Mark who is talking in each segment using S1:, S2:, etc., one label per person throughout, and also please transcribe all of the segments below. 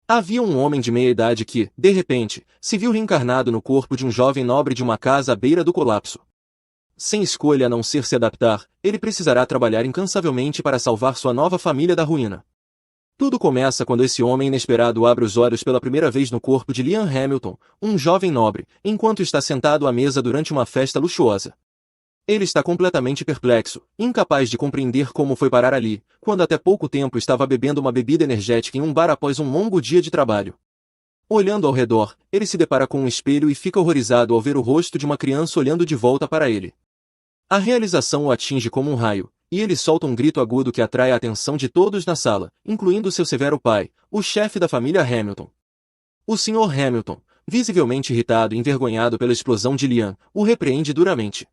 S1: Havia um homem de meia idade que, de repente, se viu reencarnado no corpo de um jovem nobre de uma casa à beira do colapso. Sem escolha a não ser se adaptar, ele precisará trabalhar incansavelmente para salvar sua nova família da ruína. Tudo começa quando esse homem inesperado abre os olhos pela primeira vez no corpo de Liam Hamilton, um jovem nobre, enquanto está sentado à mesa durante uma festa luxuosa. Ele está completamente perplexo, incapaz de compreender como foi parar ali, quando até pouco tempo estava bebendo uma bebida energética em um bar após um longo dia de trabalho. Olhando ao redor, ele se depara com um espelho e fica horrorizado ao ver o rosto de uma criança olhando de volta para ele. A realização o atinge como um raio, e ele solta um grito agudo que atrai a atenção de todos na sala, incluindo seu severo pai, o chefe da família Hamilton. O Sr. Hamilton, visivelmente irritado e envergonhado pela explosão de Liam, o repreende duramente.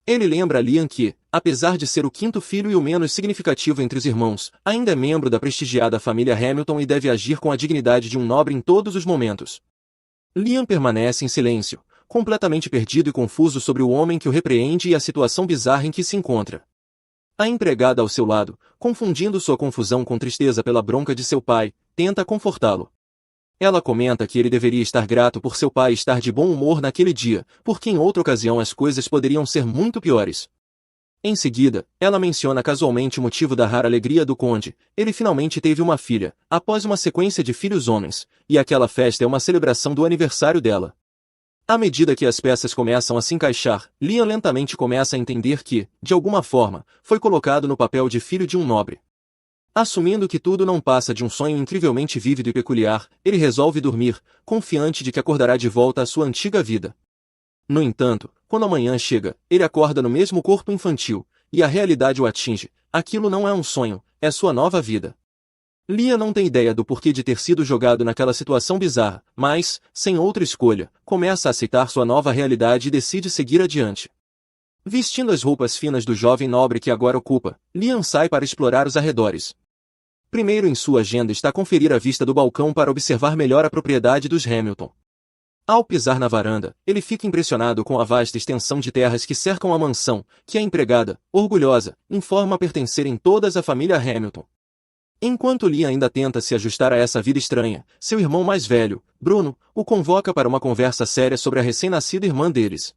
S1: Ele lembra a Liam que, apesar de ser o quinto filho e o menos significativo entre os irmãos, ainda é membro da prestigiada família Hamilton e deve agir com a dignidade de um nobre em todos os momentos. Liam permanece em silêncio, completamente perdido e confuso sobre o homem que o repreende e a situação bizarra em que se encontra. A empregada ao seu lado, confundindo sua confusão com tristeza pela bronca de seu pai, tenta confortá-lo. Ela comenta que ele deveria estar grato por seu pai estar de bom humor naquele dia, porque em outra ocasião as coisas poderiam ser muito piores. Em seguida, ela menciona casualmente o motivo da rara alegria do conde. Ele finalmente teve uma filha, após uma sequência de filhos homens, e aquela festa é uma celebração do aniversário dela. À medida que as peças começam a se encaixar, Liam lentamente começa a entender que, de alguma forma, foi colocado no papel de filho de um nobre. Assumindo que tudo não passa de um sonho incrivelmente vívido e peculiar, ele resolve dormir, confiante de que acordará de volta à sua antiga vida. No entanto, quando a manhã chega, ele acorda no mesmo corpo infantil, e a realidade o atinge. Aquilo não é um sonho, é sua nova vida. Liam não tem ideia do porquê de ter sido jogado naquela situação bizarra, mas, sem outra escolha, começa a aceitar sua nova realidade e decide seguir adiante. Vestindo as roupas finas do jovem nobre que agora ocupa, Liam sai para explorar os arredores. Primeiro em sua agenda está conferir a vista do balcão para observar melhor a propriedade dos Hamilton. Ao pisar na varanda, ele fica impressionado com a vasta extensão de terras que cercam a mansão, que a empregada, orgulhosa, informa pertencerem todas à família Hamilton. Enquanto Liam ainda tenta se ajustar a essa vida estranha, seu irmão mais velho, Bruno, o convoca para uma conversa séria sobre a recém-nascida irmã deles.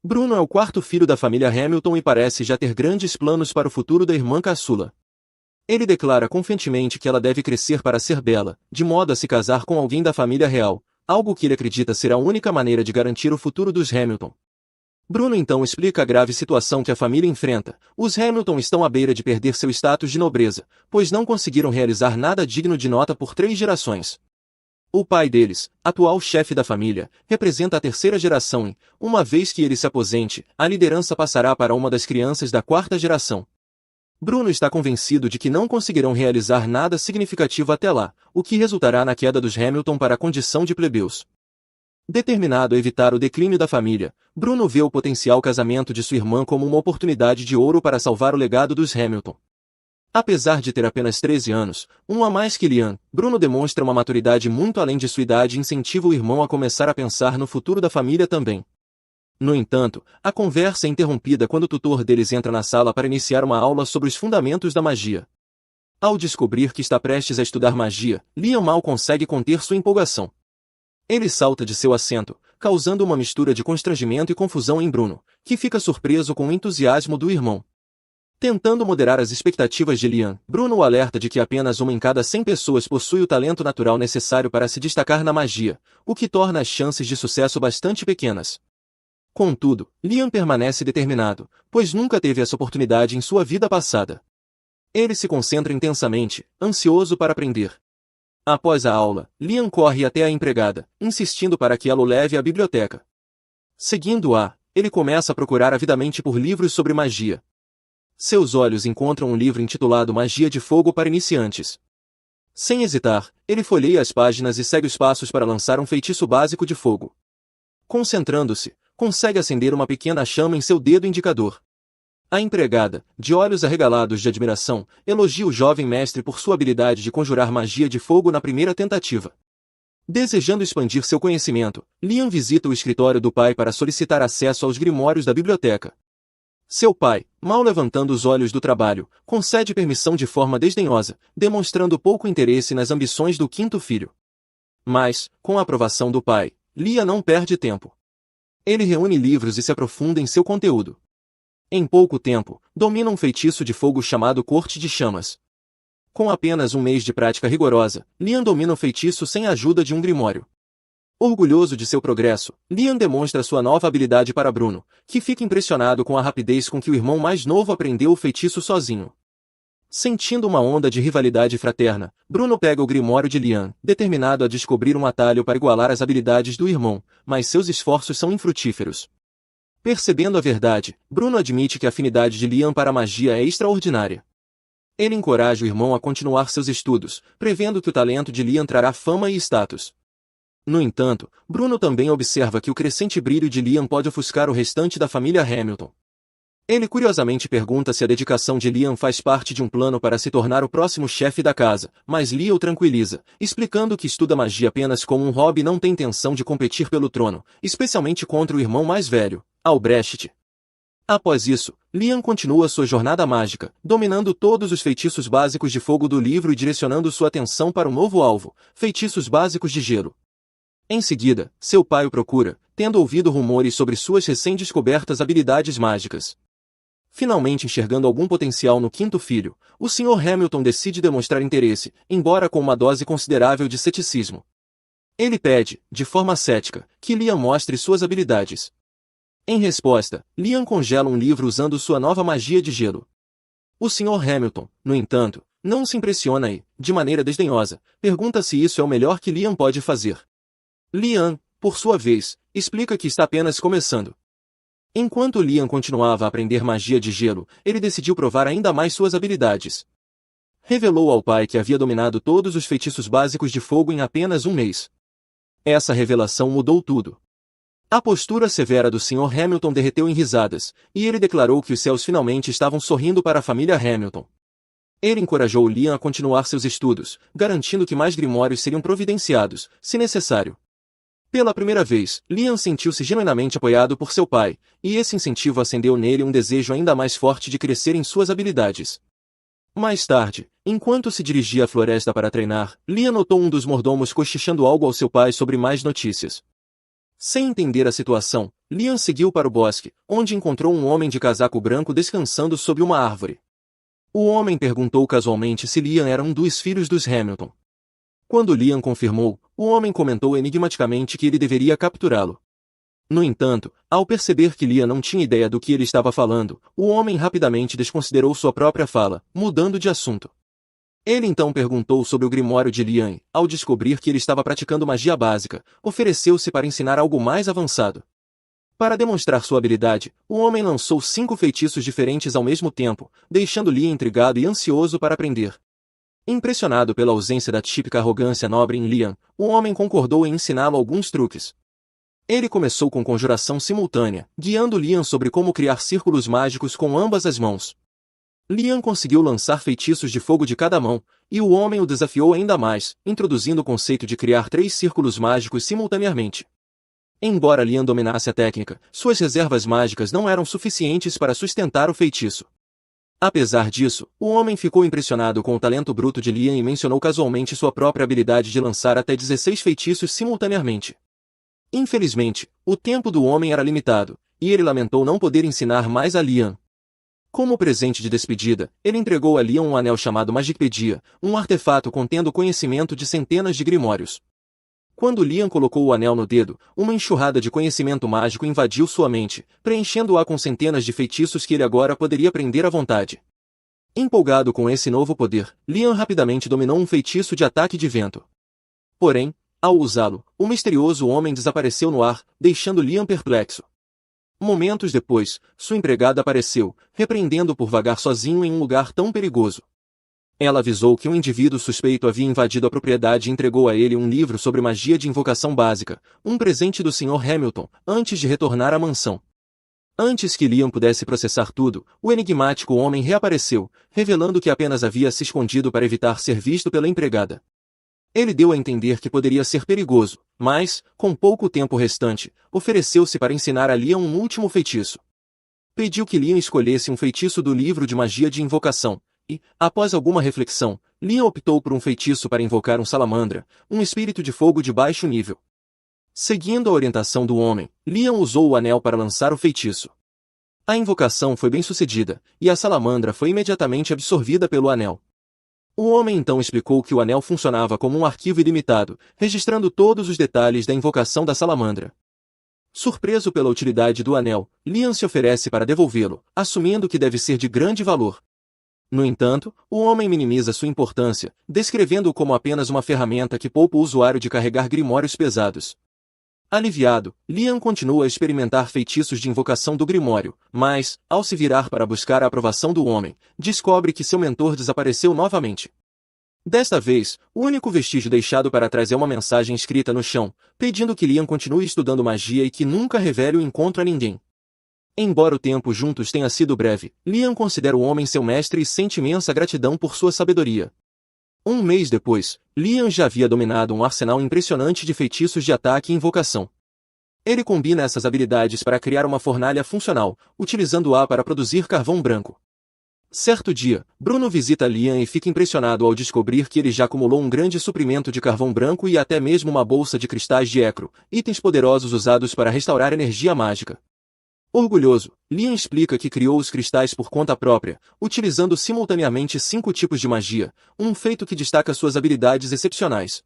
S1: Bruno é o quarto filho da família Hamilton e parece já ter grandes planos para o futuro da irmã caçula. Ele declara confiantemente que ela deve crescer para ser bela, de modo a se casar com alguém da família real, algo que ele acredita ser a única maneira de garantir o futuro dos Hamilton. Bruno então explica a grave situação que a família enfrenta. Os Hamilton estão à beira de perder seu status de nobreza, pois não conseguiram realizar nada digno de nota por 3 gerações. O pai deles, atual chefe da família, representa a terceira geração e, uma vez que ele se aposente, a liderança passará para uma das crianças da quarta geração. Bruno está convencido de que não conseguirão realizar nada significativo até lá, o que resultará na queda dos Hamilton para a condição de plebeus. Determinado a evitar o declínio da família, Bruno vê o potencial casamento de sua irmã como uma oportunidade de ouro para salvar o legado dos Hamilton. Apesar de ter apenas 13 anos, um a mais que Liam, Bruno demonstra uma maturidade muito além de sua idade e incentiva o irmão a começar a pensar no futuro da família também. No entanto, a conversa é interrompida quando o tutor deles entra na sala para iniciar uma aula sobre os fundamentos da magia. Ao descobrir que está prestes a estudar magia, Liam mal consegue conter sua empolgação. Ele salta de seu assento, causando uma mistura de constrangimento e confusão em Bruno, que fica surpreso com o entusiasmo do irmão. Tentando moderar as expectativas de Liam, Bruno o alerta de que apenas uma em cada 100 pessoas possui o talento natural necessário para se destacar na magia, o que torna as chances de sucesso bastante pequenas. Contudo, Liam permanece determinado, pois nunca teve essa oportunidade em sua vida passada. Ele se concentra intensamente, ansioso para aprender. Após a aula, Liam corre até a empregada, insistindo para que ela o leve à biblioteca. Seguindo-a, ele começa a procurar avidamente por livros sobre magia. Seus olhos encontram um livro intitulado Magia de Fogo para Iniciantes. Sem hesitar, ele folheia as páginas e segue os passos para lançar um feitiço básico de fogo. Concentrando-se, consegue acender uma pequena chama em seu dedo indicador. A empregada, de olhos arregalados de admiração, elogia o jovem mestre por sua habilidade de conjurar magia de fogo na primeira tentativa. Desejando expandir seu conhecimento, Liam visita o escritório do pai para solicitar acesso aos grimórios da biblioteca. Seu pai, mal levantando os olhos do trabalho, concede permissão de forma desdenhosa, demonstrando pouco interesse nas ambições do quinto filho. Mas, com a aprovação do pai, Lia não perde tempo. Ele reúne livros e se aprofunda em seu conteúdo. Em pouco tempo, domina um feitiço de fogo chamado Corte de Chamas. Com apenas um mês de prática rigorosa, Liam domina o feitiço sem a ajuda de um grimório. Orgulhoso de seu progresso, Liam demonstra sua nova habilidade para Bruno, que fica impressionado com a rapidez com que o irmão mais novo aprendeu o feitiço sozinho. Sentindo uma onda de rivalidade fraterna, Bruno pega o grimório de Liam, determinado a descobrir um atalho para igualar as habilidades do irmão, mas seus esforços são infrutíferos. Percebendo a verdade, Bruno admite que a afinidade de Liam para a magia é extraordinária. Ele encoraja o irmão a continuar seus estudos, prevendo que o talento de Liam trará fama e status. No entanto, Bruno também observa que o crescente brilho de Liam pode ofuscar o restante da família Hamilton. Ele curiosamente pergunta se a dedicação de Liam faz parte de um plano para se tornar o próximo chefe da casa, mas Lia o tranquiliza, explicando que estuda magia apenas como um hobby e não tem intenção de competir pelo trono, especialmente contra o irmão mais velho, Albrecht. Após isso, Liam continua sua jornada mágica, dominando todos os feitiços básicos de fogo do livro e direcionando sua atenção para o novo alvo, feitiços básicos de gelo. Em seguida, seu pai o procura, tendo ouvido rumores sobre suas recém-descobertas habilidades mágicas. Finalmente enxergando algum potencial no quinto filho, o Sr. Hamilton decide demonstrar interesse, embora com uma dose considerável de ceticismo. Ele pede, de forma cética, que Liam mostre suas habilidades. Em resposta, Liam congela um livro usando sua nova magia de gelo. O Sr. Hamilton, no entanto, não se impressiona e, de maneira desdenhosa, pergunta se isso é o melhor que Liam pode fazer. Liam, por sua vez, explica que está apenas começando. Enquanto Liam continuava a aprender magia de gelo, ele decidiu provar ainda mais suas habilidades. Revelou ao pai que havia dominado todos os feitiços básicos de fogo em apenas um mês. Essa revelação mudou tudo. A postura severa do Sr. Hamilton derreteu em risadas, e ele declarou que os céus finalmente estavam sorrindo para a família Hamilton. Ele encorajou Liam a continuar seus estudos, garantindo que mais grimórios seriam providenciados, se necessário. Pela primeira vez, Liam sentiu-se genuinamente apoiado por seu pai, e esse incentivo acendeu nele um desejo ainda mais forte de crescer em suas habilidades. Mais tarde, enquanto se dirigia à floresta para treinar, Liam notou um dos mordomos cochichando algo ao seu pai sobre mais notícias. Sem entender a situação, Liam seguiu para o bosque, onde encontrou um homem de casaco branco descansando sob uma árvore. O homem perguntou casualmente se Liam era um dos filhos dos Hamilton. Quando Liam confirmou, o homem comentou enigmaticamente que ele deveria capturá-lo. No entanto, ao perceber que Liam não tinha ideia do que ele estava falando, o homem rapidamente desconsiderou sua própria fala, mudando de assunto. Ele então perguntou sobre o grimório de Liam e, ao descobrir que ele estava praticando magia básica, ofereceu-se para ensinar algo mais avançado. Para demonstrar sua habilidade, o homem lançou 5 feitiços diferentes ao mesmo tempo, deixando Liam intrigado e ansioso para aprender. Impressionado pela ausência da típica arrogância nobre em Liam, o homem concordou em ensiná-lo alguns truques. Ele começou com conjuração simultânea, guiando Liam sobre como criar círculos mágicos com ambas as mãos. Liam conseguiu lançar feitiços de fogo de cada mão, e o homem o desafiou ainda mais, introduzindo o conceito de criar 3 círculos mágicos simultaneamente. Embora Liam dominasse a técnica, suas reservas mágicas não eram suficientes para sustentar o feitiço. Apesar disso, o homem ficou impressionado com o talento bruto de Liam e mencionou casualmente sua própria habilidade de lançar até 16 feitiços simultaneamente. Infelizmente, o tempo do homem era limitado, e ele lamentou não poder ensinar mais a Liam. Como presente de despedida, ele entregou a Liam um anel chamado Magicpedia, um artefato contendo conhecimento de centenas de grimórios. Quando Liam colocou o anel no dedo, uma enxurrada de conhecimento mágico invadiu sua mente, preenchendo-a com centenas de feitiços que ele agora poderia aprender à vontade. Empolgado com esse novo poder, Liam rapidamente dominou um feitiço de ataque de vento. Porém, ao usá-lo, o misterioso homem desapareceu no ar, deixando Liam perplexo. Momentos depois, sua empregada apareceu, repreendendo-o por vagar sozinho em um lugar tão perigoso. Ela avisou que um indivíduo suspeito havia invadido a propriedade e entregou a ele um livro sobre magia de invocação básica, um presente do Sr. Hamilton, antes de retornar à mansão. Antes que Liam pudesse processar tudo, o enigmático homem reapareceu, revelando que apenas havia se escondido para evitar ser visto pela empregada. Ele deu a entender que poderia ser perigoso, mas, com pouco tempo restante, ofereceu-se para ensinar a Liam um último feitiço. Pediu que Liam escolhesse um feitiço do livro de magia de invocação, e, após alguma reflexão, Liam optou por um feitiço para invocar um salamandra, um espírito de fogo de baixo nível. Seguindo a orientação do homem, Liam usou o anel para lançar o feitiço. A invocação foi bem sucedida, e a salamandra foi imediatamente absorvida pelo anel. O homem então explicou que o anel funcionava como um arquivo ilimitado, registrando todos os detalhes da invocação da salamandra. Surpreso pela utilidade do anel, Liam se oferece para devolvê-lo, assumindo que deve ser de grande valor. No entanto, o homem minimiza sua importância, descrevendo-o como apenas uma ferramenta que poupa o usuário de carregar grimórios pesados. Aliviado, Liam continua a experimentar feitiços de invocação do grimório, mas, ao se virar para buscar a aprovação do homem, descobre que seu mentor desapareceu novamente. Desta vez, o único vestígio deixado para trás é uma mensagem escrita no chão, pedindo que Liam continue estudando magia e que nunca revele o encontro a ninguém. Embora o tempo juntos tenha sido breve, Liam considera o homem seu mestre e sente imensa gratidão por sua sabedoria. Um mês depois, Liam já havia dominado um arsenal impressionante de feitiços de ataque e invocação. Ele combina essas habilidades para criar uma fornalha funcional, utilizando-a para produzir carvão branco. Certo dia, Bruno visita Liam e fica impressionado ao descobrir que ele já acumulou um grande suprimento de carvão branco e até mesmo uma bolsa de cristais de Ecro, itens poderosos usados para restaurar energia mágica. Orgulhoso, Liam explica que criou os cristais por conta própria, utilizando simultaneamente 5 tipos de magia, um feito que destaca suas habilidades excepcionais.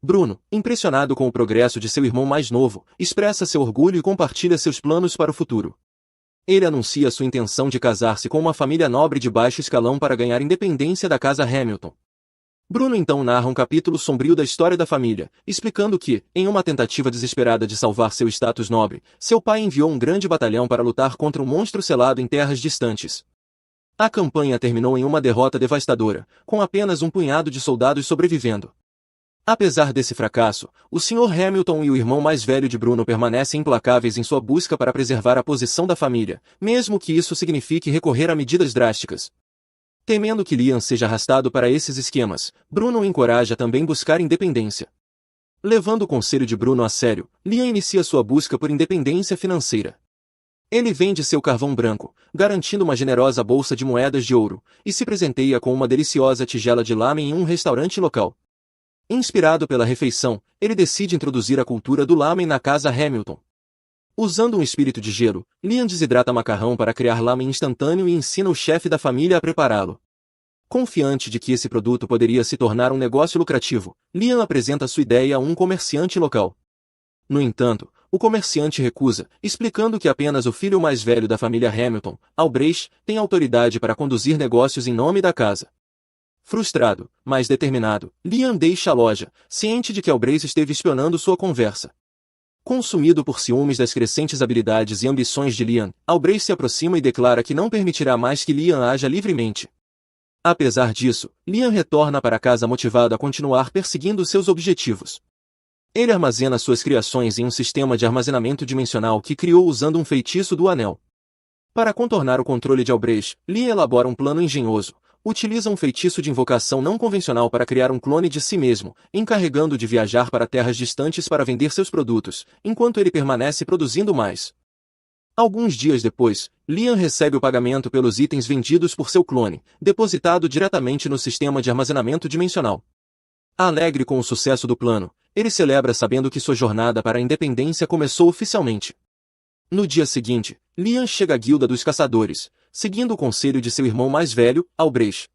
S1: Bruno, impressionado com o progresso de seu irmão mais novo, expressa seu orgulho e compartilha seus planos para o futuro. Ele anuncia sua intenção de casar-se com uma família nobre de baixo escalão para ganhar independência da casa Hamilton. Bruno então narra um capítulo sombrio da história da família, explicando que, em uma tentativa desesperada de salvar seu status nobre, seu pai enviou um grande batalhão para lutar contra um monstro selado em terras distantes. A campanha terminou em uma derrota devastadora, com apenas um punhado de soldados sobrevivendo. Apesar desse fracasso, o Sr. Hamilton e o irmão mais velho de Bruno permanecem implacáveis em sua busca para preservar a posição da família, mesmo que isso signifique recorrer a medidas drásticas. Temendo que Liam seja arrastado para esses esquemas, Bruno o encoraja a também buscar independência. Levando o conselho de Bruno a sério, Liam inicia sua busca por independência financeira. Ele vende seu carvão branco, garantindo uma generosa bolsa de moedas de ouro, e se presenteia com uma deliciosa tigela de lamen em um restaurante local. Inspirado pela refeição, ele decide introduzir a cultura do lamen na casa Hamilton. Usando um espírito de gelo, Liam desidrata macarrão para criar lamen instantâneo e ensina o chefe da família a prepará-lo. Confiante de que esse produto poderia se tornar um negócio lucrativo, Liam apresenta sua ideia a um comerciante local. No entanto, o comerciante recusa, explicando que apenas o filho mais velho da família Hamilton, Albrecht, tem autoridade para conduzir negócios em nome da casa. Frustrado, mas determinado, Liam deixa a loja, ciente de que Albrecht esteve espionando sua conversa. Consumido por ciúmes das crescentes habilidades e ambições de Liam, Albrecht se aproxima e declara que não permitirá mais que Liam haja livremente. Apesar disso, Liam retorna para casa motivado a continuar perseguindo seus objetivos. Ele armazena suas criações em um sistema de armazenamento dimensional que criou usando um feitiço do anel. Para contornar o controle de Albrecht, Liam elabora um plano engenhoso. Utiliza um feitiço de invocação não convencional para criar um clone de si mesmo, encarregando de viajar para terras distantes para vender seus produtos, enquanto ele permanece produzindo mais. Alguns dias depois, Liam recebe o pagamento pelos itens vendidos por seu clone, depositado diretamente no sistema de armazenamento dimensional. Alegre com o sucesso do plano, ele celebra sabendo que sua jornada para a independência começou oficialmente. No dia seguinte, Liam chega à Guilda dos Caçadores, seguindo o conselho de seu irmão mais velho, Albrecht.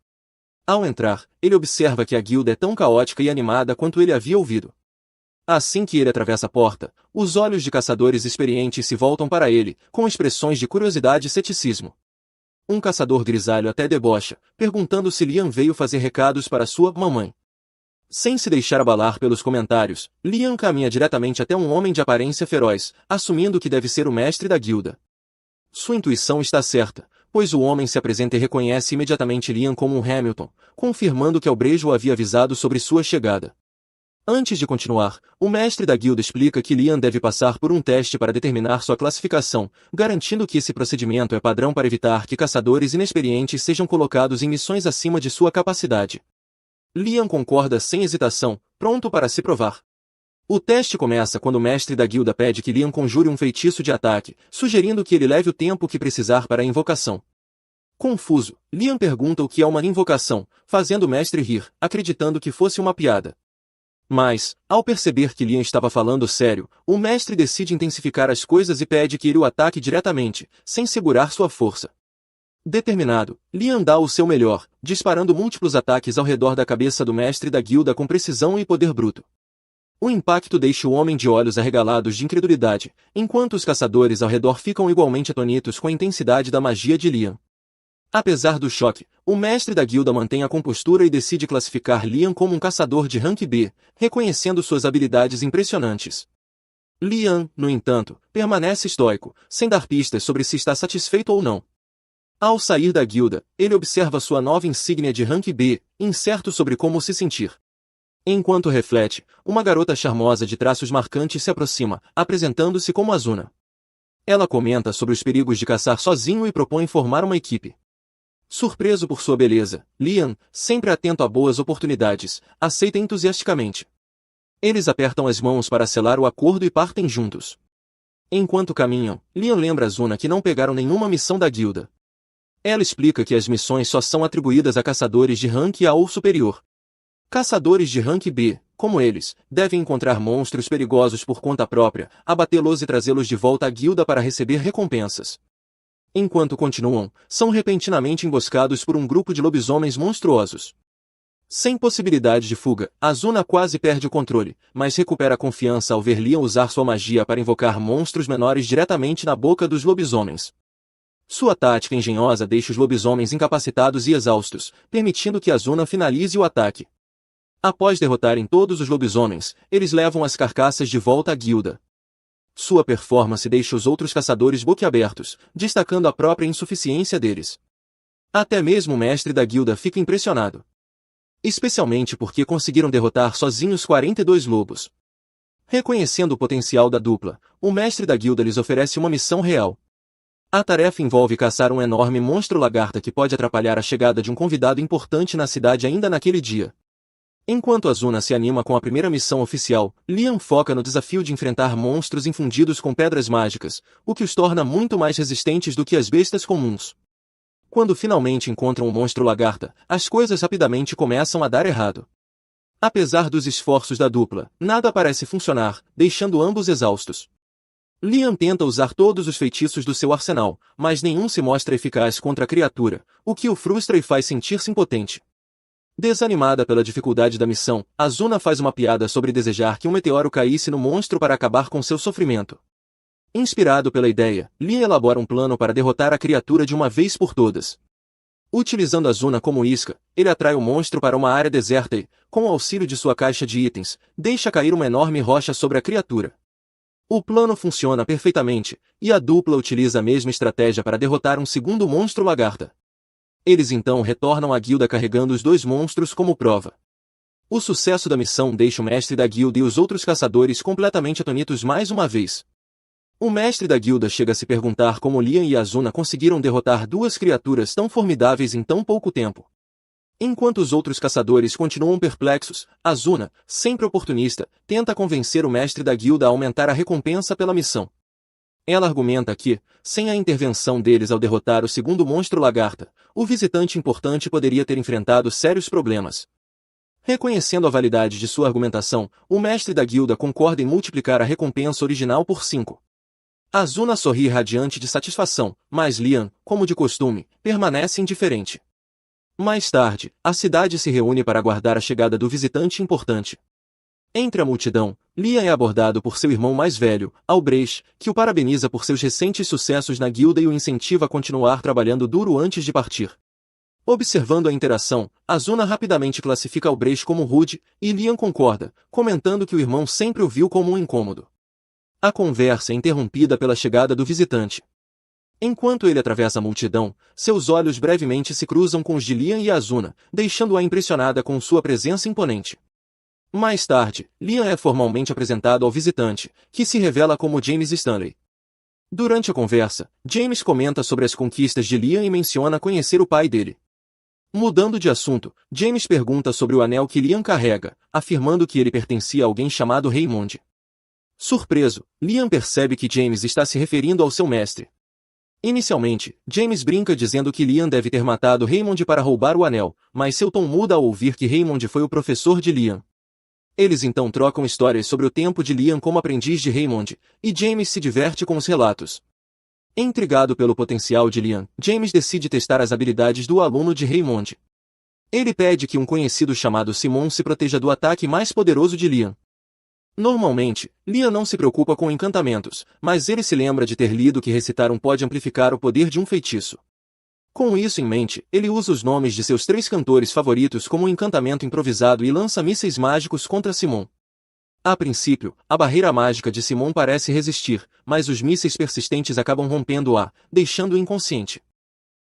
S1: Ao entrar, ele observa que a guilda é tão caótica e animada quanto ele havia ouvido. Assim que ele atravessa a porta, os olhos de caçadores experientes se voltam para ele, com expressões de curiosidade e ceticismo. Um caçador grisalho até debocha, perguntando se Liam veio fazer recados para sua mamãe. Sem se deixar abalar pelos comentários, Liam caminha diretamente até um homem de aparência feroz, assumindo que deve ser o mestre da guilda. Sua intuição está certa, pois o homem se apresenta e reconhece imediatamente Liam como um Hamilton, confirmando que Albrecht o havia avisado sobre sua chegada. Antes de continuar, o mestre da guilda explica que Liam deve passar por um teste para determinar sua classificação, garantindo que esse procedimento é padrão para evitar que caçadores inexperientes sejam colocados em missões acima de sua capacidade. Liam concorda sem hesitação, pronto para se provar. O teste começa quando o mestre da guilda pede que Liam conjure um feitiço de ataque, sugerindo que ele leve o tempo que precisar para a invocação. Confuso, Liam pergunta o que é uma invocação, fazendo o mestre rir, acreditando que fosse uma piada. Mas, ao perceber que Liam estava falando sério, o mestre decide intensificar as coisas e pede que ele o ataque diretamente, sem segurar sua força. Determinado, Liam dá o seu melhor, disparando múltiplos ataques ao redor da cabeça do mestre da guilda com precisão e poder bruto. O impacto deixa o homem de olhos arregalados de incredulidade, enquanto os caçadores ao redor ficam igualmente atonitos com a intensidade da magia de Liam. Apesar do choque, o mestre da guilda mantém a compostura e decide classificar Liam como um caçador de rank B, reconhecendo suas habilidades impressionantes. Liam, no entanto, permanece estoico, sem dar pistas sobre se está satisfeito ou não. Ao sair da guilda, ele observa sua nova insígnia de rank B, incerto sobre como se sentir. Enquanto reflete, uma garota charmosa de traços marcantes se aproxima, apresentando-se como Azuna. Ela comenta sobre os perigos de caçar sozinho e propõe formar uma equipe. Surpreso por sua beleza, Liam, sempre atento a boas oportunidades, aceita entusiasticamente. Eles apertam as mãos para selar o acordo e partem juntos. Enquanto caminham, Liam lembra Azuna que não pegaram nenhuma missão da guilda. Ela explica que as missões só são atribuídas a caçadores de rank A ou superior. Caçadores de rank B, como eles, devem encontrar monstros perigosos por conta própria, abatê-los e trazê-los de volta à guilda para receber recompensas. Enquanto continuam, são repentinamente emboscados por um grupo de lobisomens monstruosos. Sem possibilidade de fuga, Azuna quase perde o controle, mas recupera a confiança ao ver Liam usar sua magia para invocar monstros menores diretamente na boca dos lobisomens. Sua tática engenhosa deixa os lobisomens incapacitados e exaustos, permitindo que Azuna finalize o ataque. Após derrotarem todos os lobisomens, eles levam as carcaças de volta à guilda. Sua performance deixa os outros caçadores boquiabertos, destacando a própria insuficiência deles. Até mesmo o mestre da guilda fica impressionado. Especialmente porque conseguiram derrotar sozinhos 42 lobos. Reconhecendo o potencial da dupla, o mestre da guilda lhes oferece uma missão real. A tarefa envolve caçar um enorme monstro lagarta que pode atrapalhar a chegada de um convidado importante na cidade ainda naquele dia. Enquanto Azuna se anima com a primeira missão oficial, Liam foca no desafio de enfrentar monstros infundidos com pedras mágicas, o que os torna muito mais resistentes do que as bestas comuns. Quando finalmente encontram o monstro lagarta, as coisas rapidamente começam a dar errado. Apesar dos esforços da dupla, nada parece funcionar, deixando ambos exaustos. Liam tenta usar todos os feitiços do seu arsenal, mas nenhum se mostra eficaz contra a criatura, o que o frustra e faz sentir-se impotente. Desanimada pela dificuldade da missão, Azuna faz uma piada sobre desejar que um meteoro caísse no monstro para acabar com seu sofrimento. Inspirado pela ideia, Liam elabora um plano para derrotar a criatura de uma vez por todas. Utilizando Azuna como isca, ele atrai o monstro para uma área deserta e, com o auxílio de sua caixa de itens, deixa cair uma enorme rocha sobre a criatura. O plano funciona perfeitamente, e a dupla utiliza a mesma estratégia para derrotar um segundo monstro lagarta. Eles então retornam à guilda carregando os dois monstros como prova. O sucesso da missão deixa o mestre da guilda e os outros caçadores completamente atonitos mais uma vez. O mestre da guilda chega a se perguntar como Liam e Azuna conseguiram derrotar duas criaturas tão formidáveis em tão pouco tempo. Enquanto os outros caçadores continuam perplexos, Azuna, sempre oportunista, tenta convencer o mestre da guilda a aumentar a recompensa pela missão. Ela argumenta que, sem a intervenção deles ao derrotar o segundo monstro lagarta, o visitante importante poderia ter enfrentado sérios problemas. Reconhecendo a validade de sua argumentação, o mestre da guilda concorda em multiplicar a recompensa original por 5. Azuna sorri radiante de satisfação, mas Liam, como de costume, permanece indiferente. Mais tarde, a cidade se reúne para aguardar a chegada do visitante importante. Entre a multidão, Liam é abordado por seu irmão mais velho, Albrecht, que o parabeniza por seus recentes sucessos na guilda e o incentiva a continuar trabalhando duro antes de partir. Observando a interação, Azuna rapidamente classifica Albrecht como rude, e Liam concorda, comentando que o irmão sempre o viu como um incômodo. A conversa é interrompida pela chegada do visitante. Enquanto ele atravessa a multidão, seus olhos brevemente se cruzam com os de Liam e Azuna, deixando-a impressionada com sua presença imponente. Mais tarde, Liam é formalmente apresentado ao visitante, que se revela como James Stanley. Durante a conversa, James comenta sobre as conquistas de Liam e menciona conhecer o pai dele. Mudando de assunto, James pergunta sobre o anel que Liam carrega, afirmando que ele pertencia a alguém chamado Raymond. Surpreso, Liam percebe que James está se referindo ao seu mestre. Inicialmente, James brinca dizendo que Liam deve ter matado Raymond para roubar o anel, mas seu tom muda ao ouvir que Raymond foi o professor de Liam. Eles então trocam histórias sobre o tempo de Liam como aprendiz de Raymond, e James se diverte com os relatos. Intrigado pelo potencial de Liam, James decide testar as habilidades do aluno de Raymond. Ele pede que um conhecido chamado Simon se proteja do ataque mais poderoso de Liam. Normalmente, Liam não se preocupa com encantamentos, mas ele se lembra de ter lido que recitar pode amplificar o poder de um feitiço. Com isso em mente, ele usa os nomes de seus 3 cantores favoritos como um encantamento improvisado e lança mísseis mágicos contra Simon. A princípio, a barreira mágica de Simon parece resistir, mas os mísseis persistentes acabam rompendo-a, deixando-o inconsciente.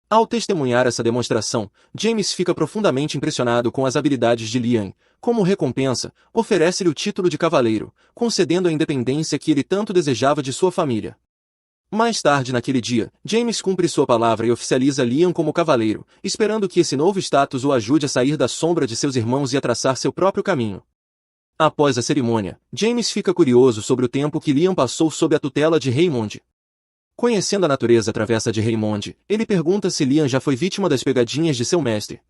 S1: Ao testemunhar essa demonstração, James fica profundamente impressionado com as habilidades de Liam. Como recompensa, oferece-lhe o título de cavaleiro, concedendo a independência que ele tanto desejava de sua família. Mais tarde naquele dia, James cumpre sua palavra e oficializa Liam como cavaleiro, esperando que esse novo status o ajude a sair da sombra de seus irmãos e a traçar seu próprio caminho. Após a cerimônia, James fica curioso sobre o tempo que Liam passou sob a tutela de Raymond. Conhecendo a natureza travessa de Raymond, ele pergunta se Liam já foi vítima das pegadinhas de seu mestre.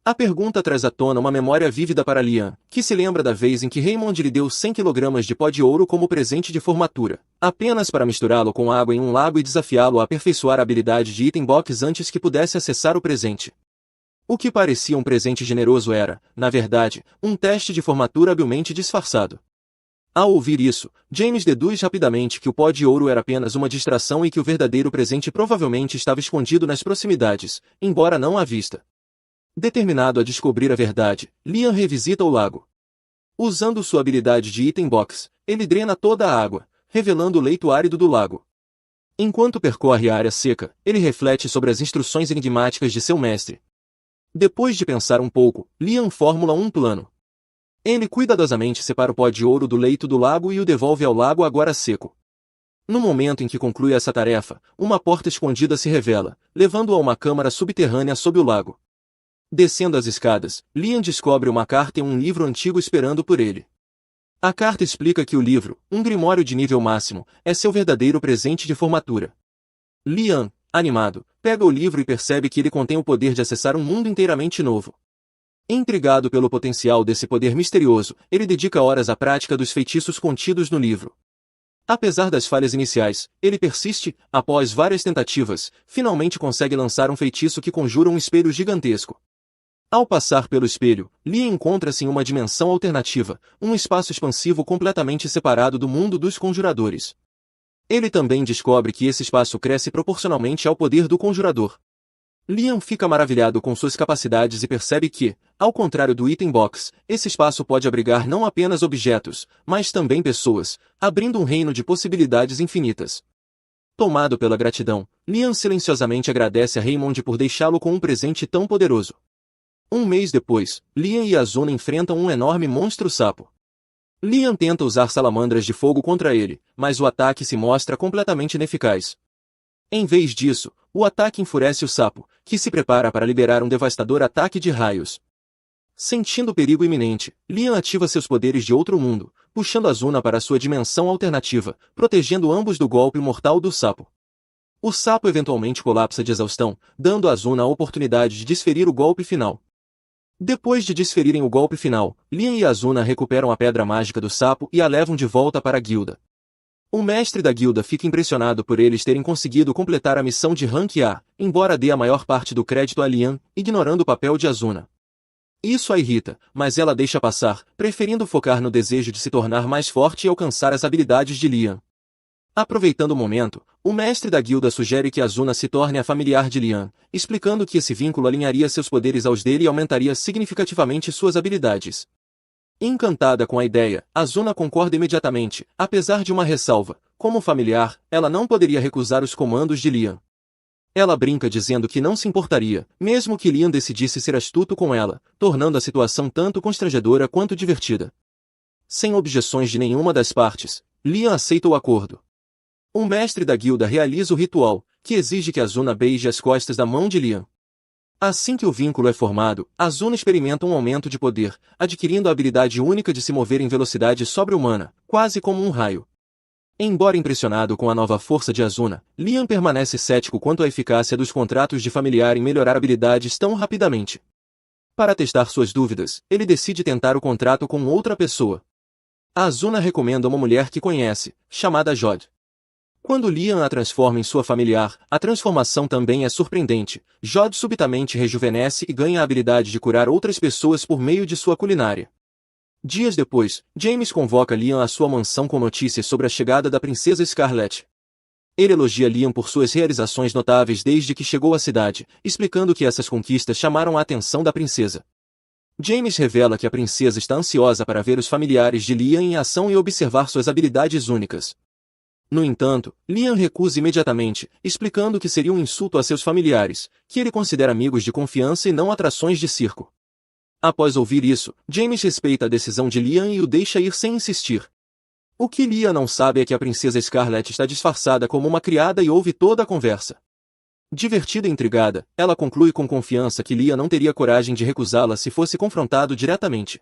S1: A pergunta traz à tona uma memória vívida para Liam, que se lembra da vez em que Raymond lhe deu 100 kg de pó de ouro como presente de formatura, apenas para misturá-lo com água em um lago e desafiá-lo a aperfeiçoar a habilidade de item box antes que pudesse acessar o presente. O que parecia um presente generoso era, na verdade, um teste de formatura habilmente disfarçado. Ao ouvir isso, James deduz rapidamente que o pó de ouro era apenas uma distração e que o verdadeiro presente provavelmente estava escondido nas proximidades, embora não à vista. Determinado a descobrir a verdade, Liam revisita o lago. Usando sua habilidade de item box, ele drena toda a água, revelando o leito árido do lago. Enquanto percorre a área seca, ele reflete sobre as instruções enigmáticas de seu mestre. Depois de pensar um pouco, Liam formula um plano. Ele cuidadosamente separa o pó de ouro do leito do lago e o devolve ao lago agora seco. No momento em que conclui essa tarefa, uma porta escondida se revela, levando-o a uma câmara subterrânea sob o lago. Descendo as escadas, Liam descobre uma carta e um livro antigo esperando por ele. A carta explica que o livro, um grimório de nível máximo, é seu verdadeiro presente de formatura. Liam, animado, pega o livro e percebe que ele contém o poder de acessar um mundo inteiramente novo. Intrigado pelo potencial desse poder misterioso, ele dedica horas à prática dos feitiços contidos no livro. Apesar das falhas iniciais, ele persiste, após várias tentativas, finalmente consegue lançar um feitiço que conjura um espelho gigantesco. Ao passar pelo espelho, Liam encontra-se em uma dimensão alternativa, um espaço expansivo completamente separado do mundo dos conjuradores. Ele também descobre que esse espaço cresce proporcionalmente ao poder do conjurador. Liam fica maravilhado com suas capacidades e percebe que, ao contrário do item box, esse espaço pode abrigar não apenas objetos, mas também pessoas, abrindo um reino de possibilidades infinitas. Tomado pela gratidão, Liam silenciosamente agradece a Raymond por deixá-lo com um presente tão poderoso. Um mês depois, Liam e Azuna enfrentam um enorme monstro-sapo. Liam tenta usar salamandras de fogo contra ele, mas o ataque se mostra completamente ineficaz. Em vez disso, o ataque enfurece o sapo, que se prepara para liberar um devastador ataque de raios. Sentindo o perigo iminente, Liam ativa seus poderes de outro mundo, puxando Azuna para sua dimensão alternativa, protegendo ambos do golpe mortal do sapo. O sapo eventualmente colapsa de exaustão, dando a Azuna a oportunidade de desferir o golpe final. Depois de desferirem o golpe final, Liam e Azuna recuperam a pedra mágica do sapo e a levam de volta para a guilda. O mestre da guilda fica impressionado por eles terem conseguido completar a missão de Rank A, embora dê a maior parte do crédito a Liam, ignorando o papel de Azuna. Isso a irrita, mas ela deixa passar, preferindo focar no desejo de se tornar mais forte e alcançar as habilidades de Liam. Aproveitando o momento, o mestre da guilda sugere que Azuna se torne a familiar de Liam, explicando que esse vínculo alinharia seus poderes aos dele e aumentaria significativamente suas habilidades. Encantada com a ideia, Azuna concorda imediatamente, apesar de uma ressalva: como familiar, ela não poderia recusar os comandos de Liam. Ela brinca dizendo que não se importaria, mesmo que Liam decidisse ser astuto com ela, tornando a situação tanto constrangedora quanto divertida. Sem objeções de nenhuma das partes, Liam aceita o acordo. O mestre da guilda realiza o ritual, que exige que Azuna beije as costas da mão de Liam. Assim que o vínculo é formado, Azuna experimenta um aumento de poder, adquirindo a habilidade única de se mover em velocidade sobre-humana, quase como um raio. Embora impressionado com a nova força de Azuna, Liam permanece cético quanto à eficácia dos contratos de familiar em melhorar habilidades tão rapidamente. Para testar suas dúvidas, ele decide tentar o contrato com outra pessoa. Azuna recomenda uma mulher que conhece, chamada Jod. Quando Liam a transforma em sua familiar, a transformação também é surpreendente. Jod subitamente rejuvenesce e ganha a habilidade de curar outras pessoas por meio de sua culinária. Dias depois, James convoca Liam à sua mansão com notícias sobre a chegada da princesa Scarlet. Ele elogia Liam por suas realizações notáveis desde que chegou à cidade, explicando que essas conquistas chamaram a atenção da princesa. James revela que a princesa está ansiosa para ver os familiares de Liam em ação e observar suas habilidades únicas. No entanto, Liam recusa imediatamente, explicando que seria um insulto a seus familiares, que ele considera amigos de confiança e não atrações de circo. Após ouvir isso, James respeita a decisão de Liam e o deixa ir sem insistir. O que Liam não sabe é que a princesa Scarlet está disfarçada como uma criada e ouve toda a conversa. Divertida e intrigada, ela conclui com confiança que Liam não teria coragem de recusá-la se fosse confrontado diretamente.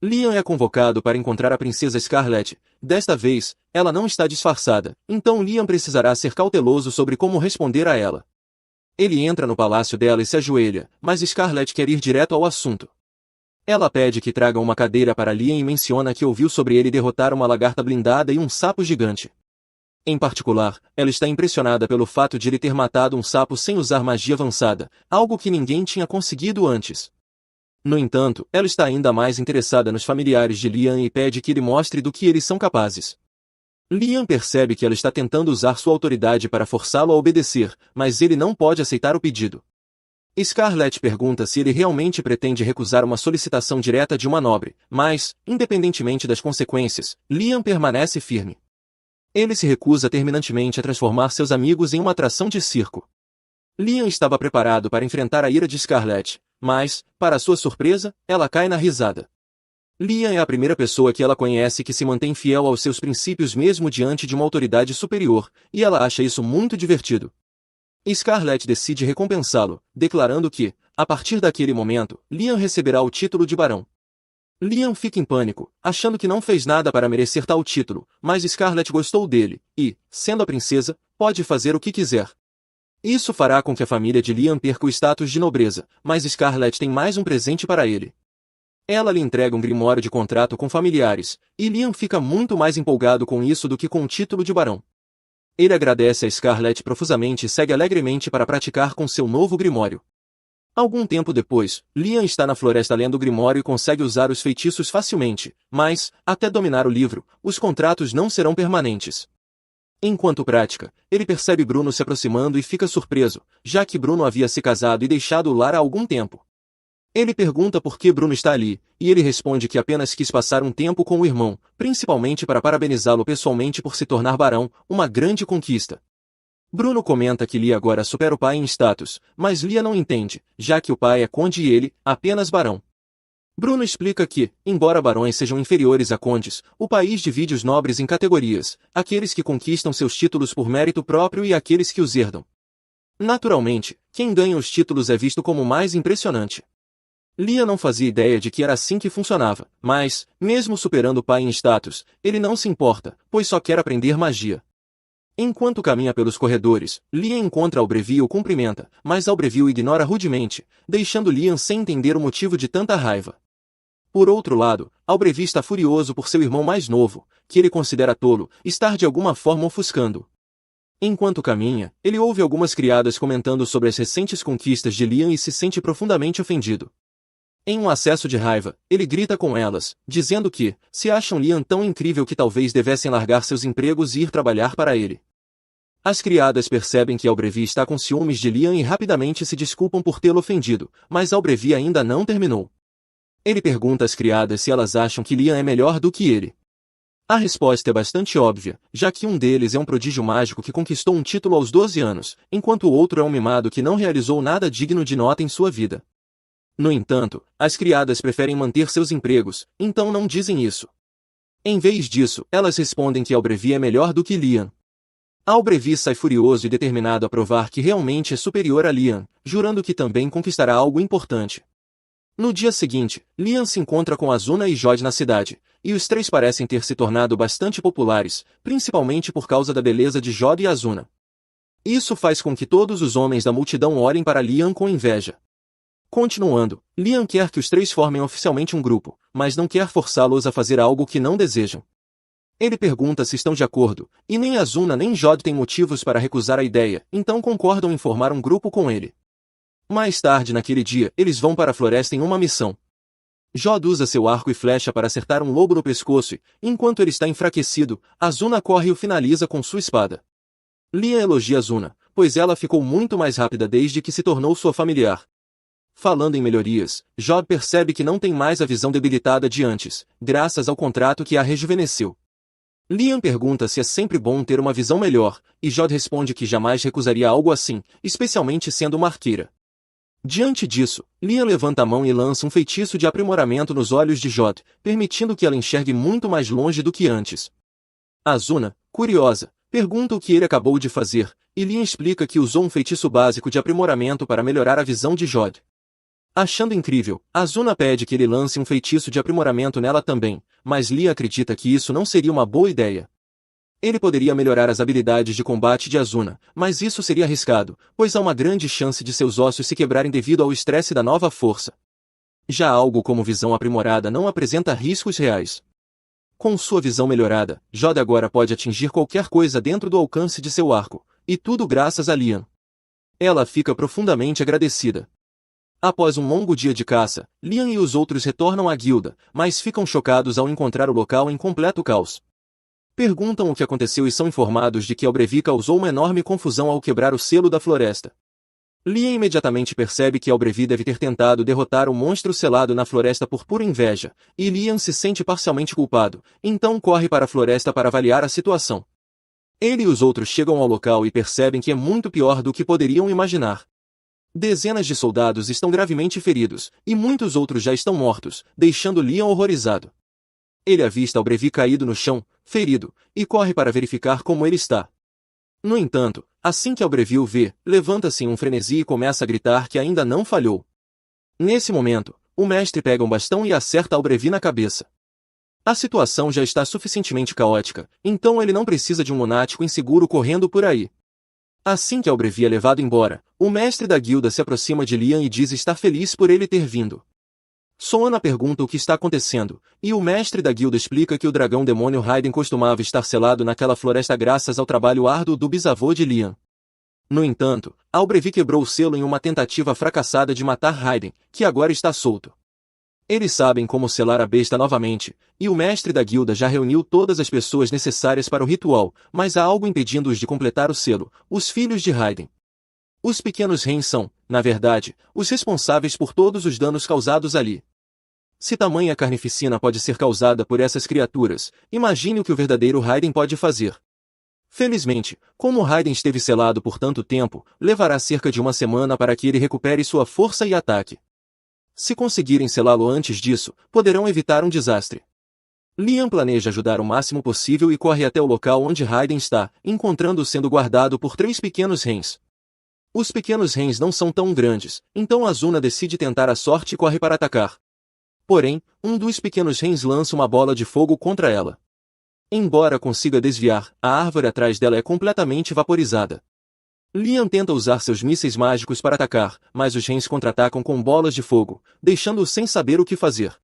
S1: Liam é convocado para encontrar a princesa Scarlet. Desta vez, ela não está disfarçada, então Liam precisará ser cauteloso sobre como responder a ela. Ele entra no palácio dela e se ajoelha, mas Scarlet quer ir direto ao assunto. Ela pede que traga uma cadeira para Liam e menciona que ouviu sobre ele derrotar uma lagarta blindada e um sapo gigante. Em particular, ela está impressionada pelo fato de ele ter matado um sapo sem usar magia avançada, algo que ninguém tinha conseguido antes. No entanto, ela está ainda mais interessada nos familiares de Liam e pede que ele mostre do que eles são capazes. Liam percebe que ela está tentando usar sua autoridade para forçá-lo a obedecer, mas ele não pode aceitar o pedido. Scarlet pergunta se ele realmente pretende recusar uma solicitação direta de uma nobre, mas, independentemente das consequências, Liam permanece firme. Ele se recusa terminantemente a transformar seus amigos em uma atração de circo. Liam estava preparado para enfrentar a ira de Scarlet, mas, para sua surpresa, ela cai na risada. Liam é a primeira pessoa que ela conhece que se mantém fiel aos seus princípios mesmo diante de uma autoridade superior, e ela acha isso muito divertido. Scarlet decide recompensá-lo, declarando que, a partir daquele momento, Liam receberá o título de barão. Liam fica em pânico, achando que não fez nada para merecer tal título, mas Scarlet gostou dele, e, sendo a princesa, pode fazer o que quiser. Isso fará com que a família de Liam perca o status de nobreza, mas Scarlet tem mais um presente para ele. Ela lhe entrega um grimório de contrato com familiares, e Liam fica muito mais empolgado com isso do que com o título de barão. Ele agradece a Scarlet profusamente e segue alegremente para praticar com seu novo grimório. Algum tempo depois, Liam está na floresta lendo o grimório e consegue usar os feitiços facilmente, mas, até dominar o livro, os contratos não serão permanentes. Enquanto prática, ele percebe Bruno se aproximando e fica surpreso, já que Bruno havia se casado e deixado o lar há algum tempo. Ele pergunta por que Bruno está ali, e ele responde que apenas quis passar um tempo com o irmão, principalmente para parabenizá-lo pessoalmente por se tornar barão, uma grande conquista. Bruno comenta que Lia agora supera o pai em status, mas Lia não entende, já que o pai é conde e ele, apenas barão. Bruno explica que, embora barões sejam inferiores a condes, o país divide os nobres em categorias, aqueles que conquistam seus títulos por mérito próprio e aqueles que os herdam. Naturalmente, quem ganha os títulos é visto como mais impressionante. Lia não fazia ideia de que era assim que funcionava, mas, mesmo superando o pai em status, ele não se importa, pois só quer aprender magia. Enquanto caminha pelos corredores, Lia encontra Albrevi e o cumprimenta, mas Albrevi o ignora rudemente, deixando Liam sem entender o motivo de tanta raiva. Por outro lado, Albrevi está furioso por seu irmão mais novo, que ele considera tolo, estar de alguma forma ofuscando. Enquanto caminha, ele ouve algumas criadas comentando sobre as recentes conquistas de Liam e se sente profundamente ofendido. Em um acesso de raiva, ele grita com elas, dizendo que, se acham Liam tão incrível que talvez devessem largar seus empregos e ir trabalhar para ele. As criadas percebem que Albrevi está com ciúmes de Liam e rapidamente se desculpam por tê-lo ofendido, mas Albrevi ainda não terminou. Ele pergunta às criadas se elas acham que Liam é melhor do que ele. A resposta é bastante óbvia, já que um deles é um prodígio mágico que conquistou um título aos 12 anos, enquanto o outro é um mimado que não realizou nada digno de nota em sua vida. No entanto, as criadas preferem manter seus empregos, então não dizem isso. Em vez disso, elas respondem que Albrevi é melhor do que Liam. Albrevi sai furioso e determinado a provar que realmente é superior a Liam, jurando que também conquistará algo importante. No dia seguinte, Liam se encontra com Azuna e Jod na cidade, e os três parecem ter se tornado bastante populares, principalmente por causa da beleza de Jod e Azuna. Isso faz com que todos os homens da multidão olhem para Liam com inveja. Continuando, Liam quer que os três formem oficialmente um grupo, mas não quer forçá-los a fazer algo que não desejam. Ele pergunta se estão de acordo, e nem Azuna nem Jod têm motivos para recusar a ideia, então concordam em formar um grupo com ele. Mais tarde naquele dia, eles vão para a floresta em uma missão. Jod usa seu arco e flecha para acertar um lobo no pescoço e, enquanto ele está enfraquecido, Azuna corre e o finaliza com sua espada. Liam elogia Azuna, pois ela ficou muito mais rápida desde que se tornou sua familiar. Falando em melhorias, Jod percebe que não tem mais a visão debilitada de antes, graças ao contrato que a rejuvenesceu. Liam pergunta se é sempre bom ter uma visão melhor, e Jod responde que jamais recusaria algo assim, especialmente sendo uma arqueira. Diante disso, Liam levanta a mão e lança um feitiço de aprimoramento nos olhos de Jod, permitindo que ela enxergue muito mais longe do que antes. Azuna, curiosa, pergunta o que ele acabou de fazer, e Liam explica que usou um feitiço básico de aprimoramento para melhorar a visão de Jod. Achando incrível, Azuna pede que ele lance um feitiço de aprimoramento nela também, mas Liam acredita que isso não seria uma boa ideia. Ele poderia melhorar as habilidades de combate de Azuna, mas isso seria arriscado, pois há uma grande chance de seus ossos se quebrarem devido ao estresse da nova força. Já algo como visão aprimorada não apresenta riscos reais. Com sua visão melhorada, Jod agora pode atingir qualquer coisa dentro do alcance de seu arco, e tudo graças a Liam. Ela fica profundamente agradecida. Após um longo dia de caça, Liam e os outros retornam à guilda, mas ficam chocados ao encontrar o local em completo caos. Perguntam o que aconteceu e são informados de que Albrevi causou uma enorme confusão ao quebrar o selo da floresta. Liam imediatamente percebe que Albrevi deve ter tentado derrotar o monstro selado na floresta por pura inveja, e Liam se sente parcialmente culpado, então corre para a floresta para avaliar a situação. Ele e os outros chegam ao local e percebem que é muito pior do que poderiam imaginar. Dezenas de soldados estão gravemente feridos, e muitos outros já estão mortos, deixando Liam horrorizado. Ele avista Albrevi caído no chão, ferido, e corre para verificar como ele está. No entanto, assim que Albrevi o vê, levanta-se em um frenesi e começa a gritar que ainda não falhou. Nesse momento, o mestre pega um bastão e acerta Albrevi na cabeça. A situação já está suficientemente caótica, então ele não precisa de um lunático inseguro correndo por aí. Assim que Albrevi é levado embora, o mestre da guilda se aproxima de Liam e diz estar feliz por ele ter vindo. Soana pergunta o que está acontecendo, e o mestre da guilda explica que o dragão demônio Raiden costumava estar selado naquela floresta graças ao trabalho árduo do bisavô de Liam. No entanto, Albrevi quebrou o selo em uma tentativa fracassada de matar Raiden, que agora está solto. Eles sabem como selar a besta novamente, e o mestre da guilda já reuniu todas as pessoas necessárias para o ritual, mas há algo impedindo-os de completar o selo, os filhos de Raiden. Os pequenos Rens são, na verdade, os responsáveis por todos os danos causados ali. Se tamanha carnificina pode ser causada por essas criaturas, imagine o que o verdadeiro Raiden pode fazer. Felizmente, como Raiden esteve selado por tanto tempo, levará cerca de uma semana para que ele recupere sua força e ataque. Se conseguirem selá-lo antes disso, poderão evitar um desastre. Liam planeja ajudar o máximo possível e corre até o local onde Raiden está, encontrando-o sendo guardado por 3 pequenos Rens. Os pequenos Rens não são tão grandes, então Azuna decide tentar a sorte e corre para atacar. Porém, um dos pequenos Rens lança uma bola de fogo contra ela. Embora consiga desviar, a árvore atrás dela é completamente vaporizada. Liam tenta usar seus mísseis mágicos para atacar, mas os Rens contra-atacam com bolas de fogo, deixando-o sem saber o que fazer.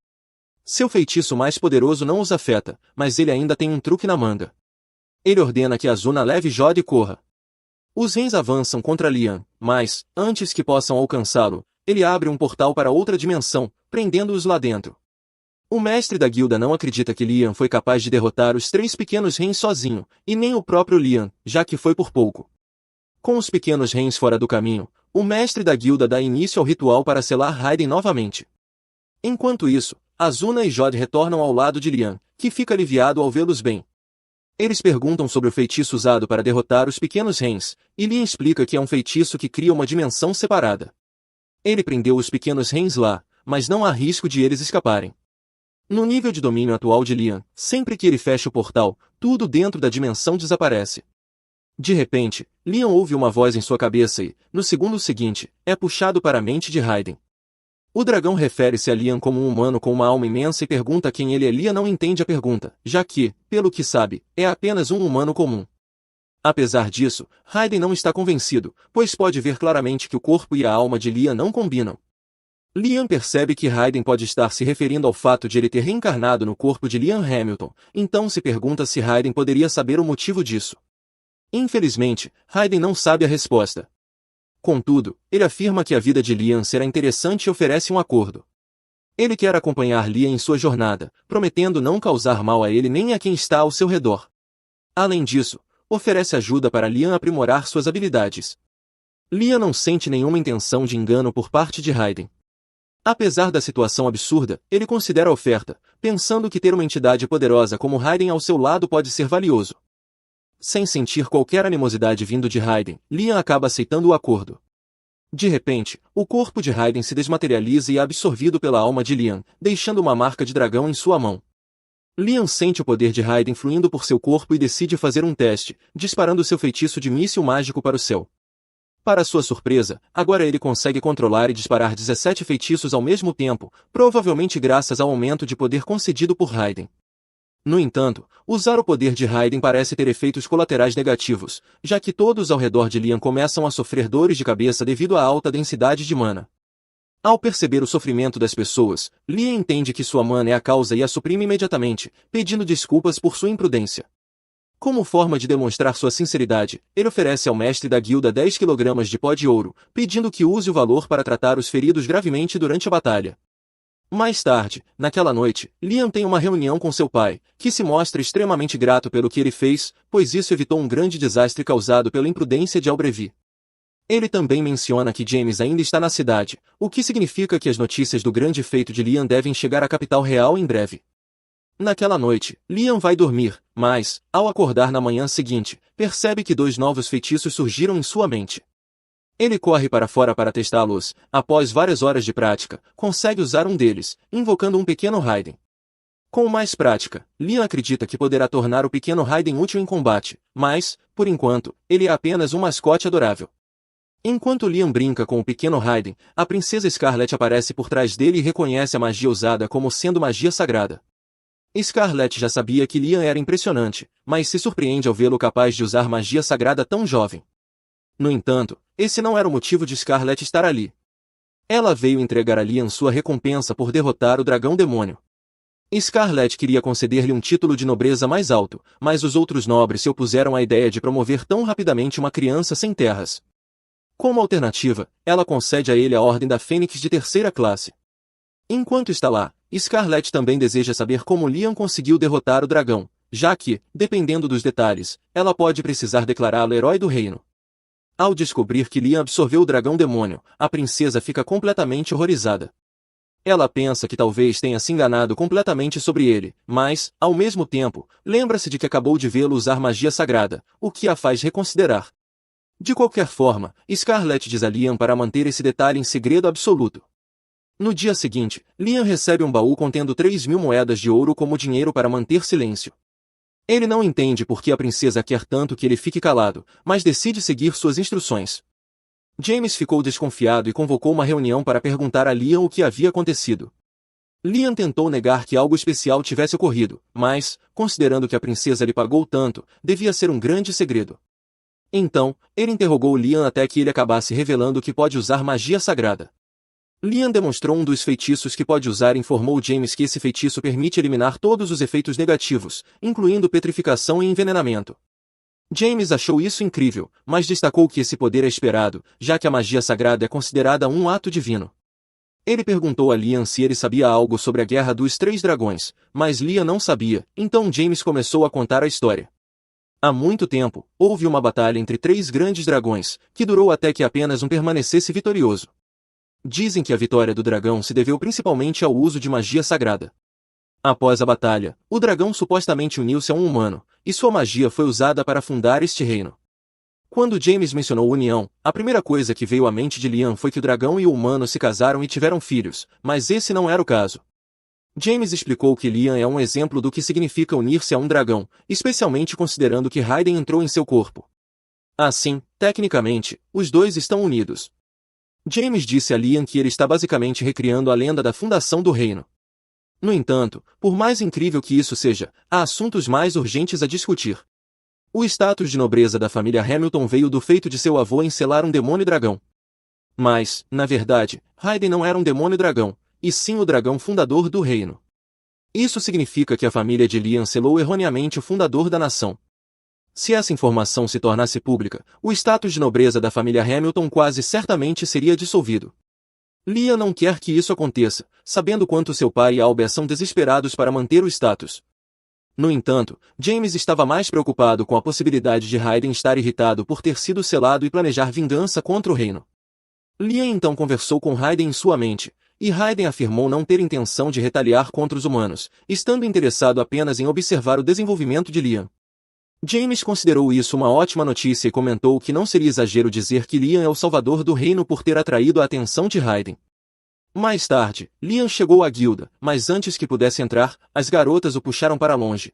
S1: Seu feitiço mais poderoso não os afeta, mas ele ainda tem um truque na manga. Ele ordena que Azuna leve Jod e corra. Os Rens avançam contra Liam, mas, antes que possam alcançá-lo, ele abre um portal para outra dimensão, prendendo-os lá dentro. O mestre da guilda não acredita que Liam foi capaz de derrotar os 3 pequenos Rens sozinho, e nem o próprio Liam, já que foi por pouco. Com os pequenos Rens fora do caminho, o mestre da guilda dá início ao ritual para selar Raiden novamente. Enquanto isso, Azuna e Jod retornam ao lado de Liam, que fica aliviado ao vê-los bem. Eles perguntam sobre o feitiço usado para derrotar os pequenos Rens, e Liam explica que é um feitiço que cria uma dimensão separada. Ele prendeu os pequenos Rens lá, mas não há risco de eles escaparem. No nível de domínio atual de Liam, sempre que ele fecha o portal, tudo dentro da dimensão desaparece. De repente, Liam ouve uma voz em sua cabeça e, no segundo seguinte, é puxado para a mente de Raiden. O dragão refere-se a Liam como um humano com uma alma imensa e pergunta quem ele é. Liam não entende a pergunta, já que, pelo que sabe, é apenas um humano comum. Apesar disso, Raiden não está convencido, pois pode ver claramente que o corpo e a alma de Liam não combinam. Liam percebe que Raiden pode estar se referindo ao fato de ele ter reencarnado no corpo de Liam Hamilton, então se pergunta se Raiden poderia saber o motivo disso. Infelizmente, Raiden não sabe a resposta. Contudo, ele afirma que a vida de Liam será interessante e oferece um acordo. Ele quer acompanhar Liam em sua jornada, prometendo não causar mal a ele nem a quem está ao seu redor. Além disso, oferece ajuda para Liam aprimorar suas habilidades. Liam não sente nenhuma intenção de engano por parte de Raiden. Apesar da situação absurda, ele considera a oferta, pensando que ter uma entidade poderosa como Raiden ao seu lado pode ser valioso. Sem sentir qualquer animosidade vindo de Raiden, Liam acaba aceitando o acordo. De repente, o corpo de Raiden se desmaterializa e é absorvido pela alma de Liam, deixando uma marca de dragão em sua mão. Liam sente o poder de Raiden fluindo por seu corpo e decide fazer um teste, disparando seu feitiço de míssil mágico para o céu. Para sua surpresa, agora ele consegue controlar e disparar 17 feitiços ao mesmo tempo, provavelmente graças ao aumento de poder concedido por Raiden. No entanto, usar o poder de Raiden parece ter efeitos colaterais negativos, já que todos ao redor de Liam começam a sofrer dores de cabeça devido à alta densidade de mana. Ao perceber o sofrimento das pessoas, Liam entende que sua mana é a causa e a suprime imediatamente, pedindo desculpas por sua imprudência. Como forma de demonstrar sua sinceridade, ele oferece ao mestre da guilda 10 kg de pó de ouro, pedindo que use o valor para tratar os feridos gravemente durante a batalha. Mais tarde, naquela noite, Liam tem uma reunião com seu pai, que se mostra extremamente grato pelo que ele fez, pois isso evitou um grande desastre causado pela imprudência de Albrevi. Ele também menciona que James ainda está na cidade, o que significa que as notícias do grande feito de Liam devem chegar à capital real em breve. Naquela noite, Liam vai dormir, mas, ao acordar na manhã seguinte, percebe que 2 novos feitiços surgiram em sua mente. Ele corre para fora para testá-los, após várias horas de prática, consegue usar um deles, invocando um pequeno Raiden. Com mais prática, Liam acredita que poderá tornar o pequeno Raiden útil em combate, mas, por enquanto, ele é apenas um mascote adorável. Enquanto Liam brinca com o pequeno Raiden, a princesa Scarlet aparece por trás dele e reconhece a magia usada como sendo magia sagrada. Scarlet já sabia que Liam era impressionante, mas se surpreende ao vê-lo capaz de usar magia sagrada tão jovem. No entanto, esse não era o motivo de Scarlet estar ali. Ela veio entregar a Liam sua recompensa por derrotar o dragão demônio. Scarlet queria conceder-lhe um título de nobreza mais alto, mas os outros nobres se opuseram à ideia de promover tão rapidamente uma criança sem terras. Como alternativa, ela concede a ele a Ordem da Fênix de 3ª classe. Enquanto está lá, Scarlet também deseja saber como Liam conseguiu derrotar o dragão, já que, dependendo dos detalhes, ela pode precisar declará-lo herói do reino. Ao descobrir que Liam absorveu o dragão demônio, a princesa fica completamente horrorizada. Ela pensa que talvez tenha se enganado completamente sobre ele, mas, ao mesmo tempo, lembra-se de que acabou de vê-lo usar magia sagrada, o que a faz reconsiderar. De qualquer forma, Scarlet diz a Liam para manter esse detalhe em segredo absoluto. No dia seguinte, Liam recebe um baú contendo 3.000 moedas de ouro como dinheiro para manter silêncio. Ele não entende por que a princesa quer tanto que ele fique calado, mas decide seguir suas instruções. James ficou desconfiado e convocou uma reunião para perguntar a Liam o que havia acontecido. Liam tentou negar que algo especial tivesse ocorrido, mas, considerando que a princesa lhe pagou tanto, devia ser um grande segredo. Então, ele interrogou Liam até que ele acabasse revelando que pode usar magia sagrada. Liam demonstrou um dos feitiços que pode usar e informou James que esse feitiço permite eliminar todos os efeitos negativos, incluindo petrificação e envenenamento. James achou isso incrível, mas destacou que esse poder é esperado, já que a magia sagrada é considerada um ato divino. Ele perguntou a Liam se ele sabia algo sobre a Guerra dos 3 Dragões, mas Liam não sabia, então James começou a contar a história. Há muito tempo, houve uma batalha entre 3 grandes dragões, que durou até que apenas um permanecesse vitorioso. Dizem que a vitória do dragão se deveu principalmente ao uso de magia sagrada. Após a batalha, o dragão supostamente uniu-se a um humano, e sua magia foi usada para fundar este reino. Quando James mencionou união, a primeira coisa que veio à mente de Liam foi que o dragão e o humano se casaram e tiveram filhos, mas esse não era o caso. James explicou que Liam é um exemplo do que significa unir-se a um dragão, especialmente considerando que Raiden entrou em seu corpo. Assim, tecnicamente, os dois estão unidos. James disse a Liam que ele está basicamente recriando a lenda da fundação do reino. No entanto, por mais incrível que isso seja, há assuntos mais urgentes a discutir. O status de nobreza da família Hamilton veio do feito de seu avô encelar um demônio-dragão. Mas, na verdade, Hayden não era um demônio-dragão, e sim o dragão fundador do reino. Isso significa que a família de Liam selou erroneamente o fundador da nação. Se essa informação se tornasse pública, o status de nobreza da família Hamilton quase certamente seria dissolvido. Liam não quer que isso aconteça, sabendo quanto seu pai e Albert são desesperados para manter o status. No entanto, James estava mais preocupado com a possibilidade de Hayden estar irritado por ter sido selado e planejar vingança contra o reino. Liam então conversou com Hayden em sua mente, e Hayden afirmou não ter intenção de retaliar contra os humanos, estando interessado apenas em observar o desenvolvimento de Liam. James considerou isso uma ótima notícia e comentou que não seria exagero dizer que Liam é o salvador do reino por ter atraído a atenção de Hayden. Mais tarde, Liam chegou à guilda, mas antes que pudesse entrar, as garotas o puxaram para longe.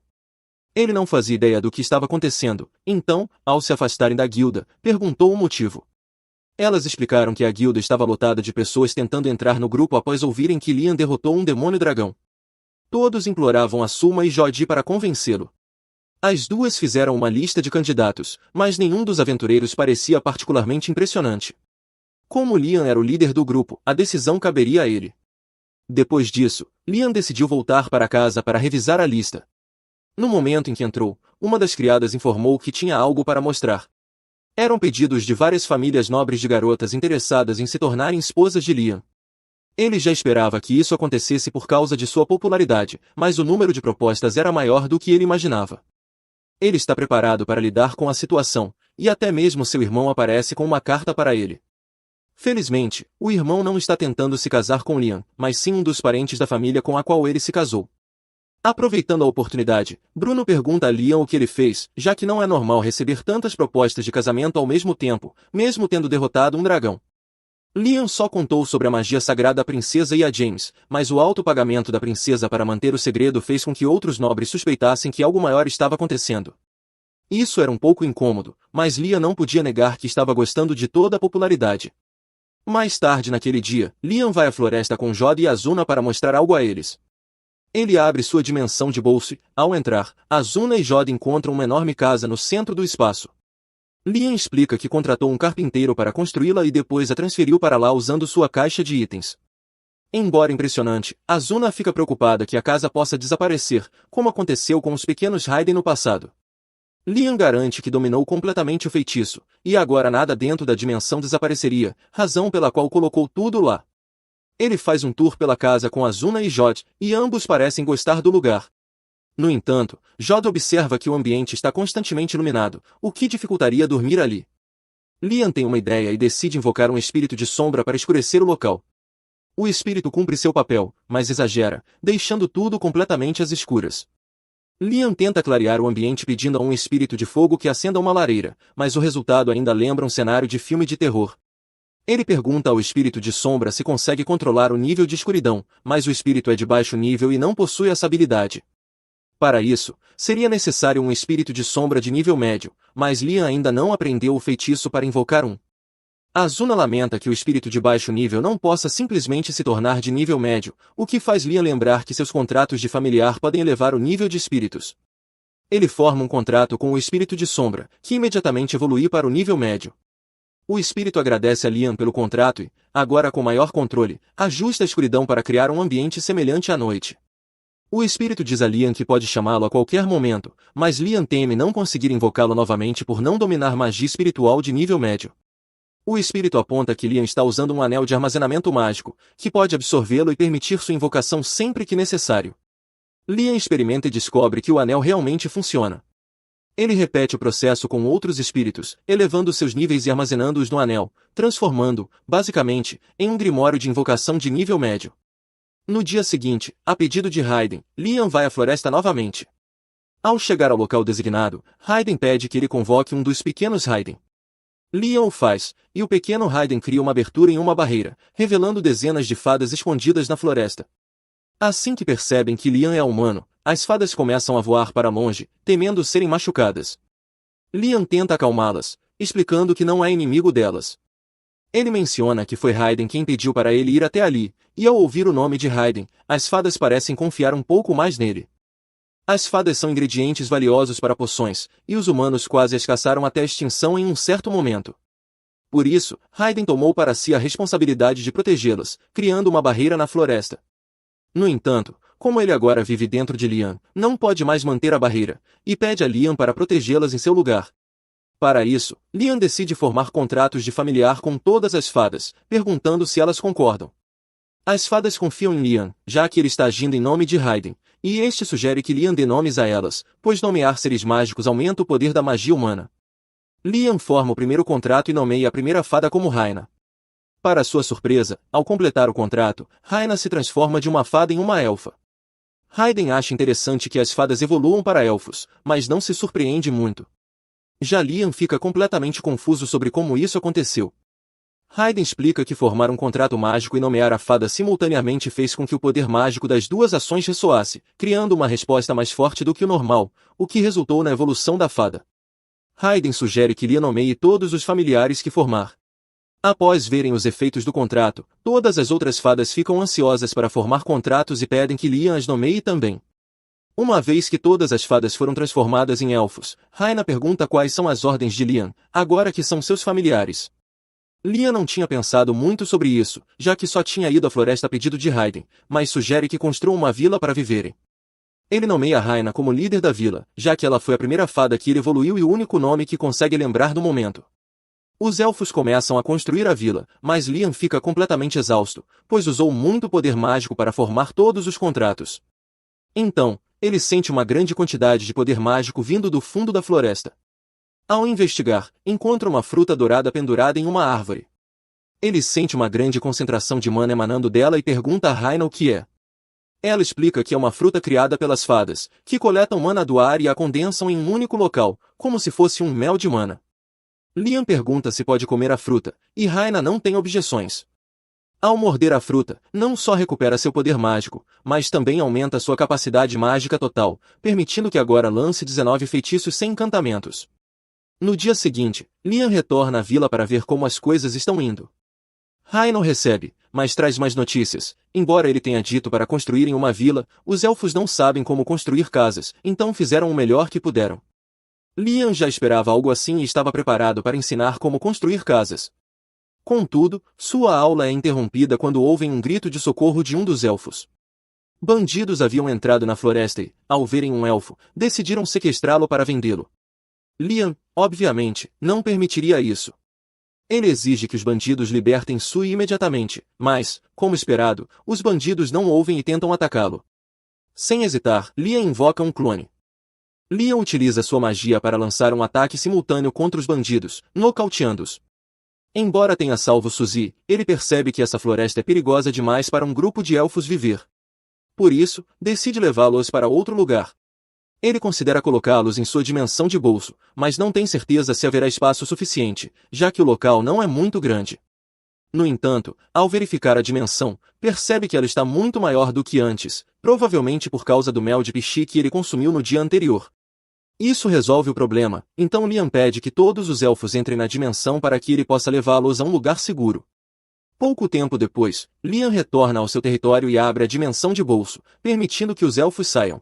S1: Ele não fazia ideia do que estava acontecendo, então, ao se afastarem da guilda, perguntou o motivo. Elas explicaram que a guilda estava lotada de pessoas tentando entrar no grupo após ouvirem que Liam derrotou um demônio-dragão. Todos imploravam a Suma e Jodi para convencê-lo. As duas fizeram uma lista de candidatos, mas nenhum dos aventureiros parecia particularmente impressionante. Como Liam era o líder do grupo, a decisão caberia a ele. Depois disso, Liam decidiu voltar para casa para revisar a lista. No momento em que entrou, uma das criadas informou que tinha algo para mostrar. Eram pedidos de várias famílias nobres de garotas interessadas em se tornarem esposas de Liam. Ele já esperava que isso acontecesse por causa de sua popularidade, mas o número de propostas era maior do que ele imaginava. Ele está preparado para lidar com a situação, e até mesmo seu irmão aparece com uma carta para ele. Felizmente, o irmão não está tentando se casar com Liam, mas sim um dos parentes da família com a qual ele se casou. Aproveitando a oportunidade, Bruno pergunta a Liam o que ele fez, já que não é normal receber tantas propostas de casamento ao mesmo tempo, mesmo tendo derrotado um dragão. Liam só contou sobre a magia sagrada da princesa e a James, mas o alto pagamento da princesa para manter o segredo fez com que outros nobres suspeitassem que algo maior estava acontecendo. Isso era um pouco incômodo, mas Liam não podia negar que estava gostando de toda a popularidade. Mais tarde naquele dia, Liam vai à floresta com Jodi e Azuna para mostrar algo a eles. Ele abre sua dimensão de bolso e, ao entrar, Azuna e Jodi encontram uma enorme casa no centro do espaço. Liam explica que contratou um carpinteiro para construí-la e depois a transferiu para lá usando sua caixa de itens. Embora impressionante, Azuna fica preocupada que a casa possa desaparecer, como aconteceu com os pequenos Hayden no passado. Liam garante que dominou completamente o feitiço, e agora nada dentro da dimensão desapareceria, razão pela qual colocou tudo lá. Ele faz um tour pela casa com Azuna e Jodi, e ambos parecem gostar do lugar. No entanto, Jodi observa que o ambiente está constantemente iluminado, o que dificultaria dormir ali. Liam tem uma ideia e decide invocar um espírito de sombra para escurecer o local. O espírito cumpre seu papel, mas exagera, deixando tudo completamente às escuras. Liam tenta clarear o ambiente pedindo a um espírito de fogo que acenda uma lareira, mas o resultado ainda lembra um cenário de filme de terror. Ele pergunta ao espírito de sombra se consegue controlar o nível de escuridão, mas o espírito é de baixo nível e não possui essa habilidade. Para isso, seria necessário um espírito de sombra de nível médio, mas Liam ainda não aprendeu o feitiço para invocar um. Azuna lamenta que o espírito de baixo nível não possa simplesmente se tornar de nível médio, o que faz Liam lembrar que seus contratos de familiar podem elevar o nível de espíritos. Ele forma um contrato com o espírito de sombra, que imediatamente evolui para o nível médio. O espírito agradece a Liam pelo contrato e, agora com maior controle, ajusta a escuridão para criar um ambiente semelhante à noite. O espírito diz a Liam que pode chamá-lo a qualquer momento, mas Liam teme não conseguir invocá-lo novamente por não dominar magia espiritual de nível médio. O espírito aponta que Liam está usando um anel de armazenamento mágico, que pode absorvê-lo e permitir sua invocação sempre que necessário. Liam experimenta e descobre que o anel realmente funciona. Ele repete o processo com outros espíritos, elevando seus níveis e armazenando-os no anel, transformando, basicamente, em um grimório de invocação de nível médio. No dia seguinte, a pedido de Hayden, Liam vai à floresta novamente. Ao chegar ao local designado, Hayden pede que ele convoque um dos pequenos Hayden. Liam o faz, e o pequeno Hayden cria uma abertura em uma barreira, revelando dezenas de fadas escondidas na floresta. Assim que percebem que Liam é humano, as fadas começam a voar para longe, temendo serem machucadas. Liam tenta acalmá-las, explicando que não é inimigo delas. Ele menciona que foi Raiden quem pediu para ele ir até ali, e ao ouvir o nome de Raiden, as fadas parecem confiar um pouco mais nele. As fadas são ingredientes valiosos para poções, e os humanos quase as caçaram até a extinção em um certo momento. Por isso, Raiden tomou para si a responsabilidade de protegê-las, criando uma barreira na floresta. No entanto, como ele agora vive dentro de Lian, não pode mais manter a barreira, e pede a Lian para protegê-las em seu lugar. Para isso, Lian decide formar contratos de familiar com todas as fadas, perguntando se elas concordam. As fadas confiam em Lian, já que ele está agindo em nome de Raiden, e este sugere que Lian dê nomes a elas, pois nomear seres mágicos aumenta o poder da magia humana. Lian forma o primeiro contrato e nomeia a primeira fada como Raina. Para sua surpresa, ao completar o contrato, Raina se transforma de uma fada em uma elfa. Raiden acha interessante que as fadas evoluam para elfos, mas não se surpreende muito. Já Lian fica completamente confuso sobre como isso aconteceu. Raiden explica que formar um contrato mágico e nomear a fada simultaneamente fez com que o poder mágico das duas ações ressoasse, criando uma resposta mais forte do que o normal, o que resultou na evolução da fada. Raiden sugere que Lian nomeie todos os familiares que formar. Após verem os efeitos do contrato, todas as outras fadas ficam ansiosas para formar contratos e pedem que Lian as nomeie também. Uma vez que todas as fadas foram transformadas em elfos, Raina pergunta quais são as ordens de Lian, agora que são seus familiares. Lian não tinha pensado muito sobre isso, já que só tinha ido à floresta a pedido de Raiden, mas sugere que construam uma vila para viverem. Ele nomeia Raina como líder da vila, já que ela foi a primeira fada que ele evoluiu e o único nome que consegue lembrar no momento. Os elfos começam a construir a vila, mas Lian fica completamente exausto, pois usou muito poder mágico para formar todos os contratos. Então, ele sente uma grande quantidade de poder mágico vindo do fundo da floresta. Ao investigar, encontra uma fruta dourada pendurada em uma árvore. Ele sente uma grande concentração de mana emanando dela e pergunta a Raina o que é. Ela explica que é uma fruta criada pelas fadas, que coletam mana do ar e a condensam em um único local, como se fosse um mel de mana. Lian pergunta se pode comer a fruta, e Raina não tem objeções. Ao morder a fruta, não só recupera seu poder mágico, mas também aumenta sua capacidade mágica total, permitindo que agora lance 19 feitiços sem encantamentos. No dia seguinte, Lian retorna à vila para ver como as coisas estão indo. Raina o recebe, mas traz mais notícias. Embora ele tenha dito para construírem uma vila, os elfos não sabem como construir casas, então fizeram o melhor que puderam. Lian já esperava algo assim e estava preparado para ensinar como construir casas. Contudo, sua aula é interrompida quando ouvem um grito de socorro de um dos elfos. Bandidos haviam entrado na floresta e, ao verem um elfo, decidiram sequestrá-lo para vendê-lo. Lian, obviamente, não permitiria isso. Ele exige que os bandidos libertem Sui imediatamente, mas, como esperado, os bandidos não ouvem e tentam atacá-lo. Sem hesitar, Lian invoca um clone. Lian utiliza sua magia para lançar um ataque simultâneo contra os bandidos, nocauteando-os. Embora tenha salvo Suzy, ele percebe que essa floresta é perigosa demais para um grupo de elfos viver. Por isso, decide levá-los para outro lugar. Ele considera colocá-los em sua dimensão de bolso, mas não tem certeza se haverá espaço suficiente, já que o local não é muito grande. No entanto, ao verificar a dimensão, percebe que ela está muito maior do que antes, provavelmente por causa do mel de pichi que ele consumiu no dia anterior. Isso resolve o problema, então Lian pede que todos os elfos entrem na dimensão para que ele possa levá-los a um lugar seguro. Pouco tempo depois, Lian retorna ao seu território e abre a dimensão de bolso, permitindo que os elfos saiam.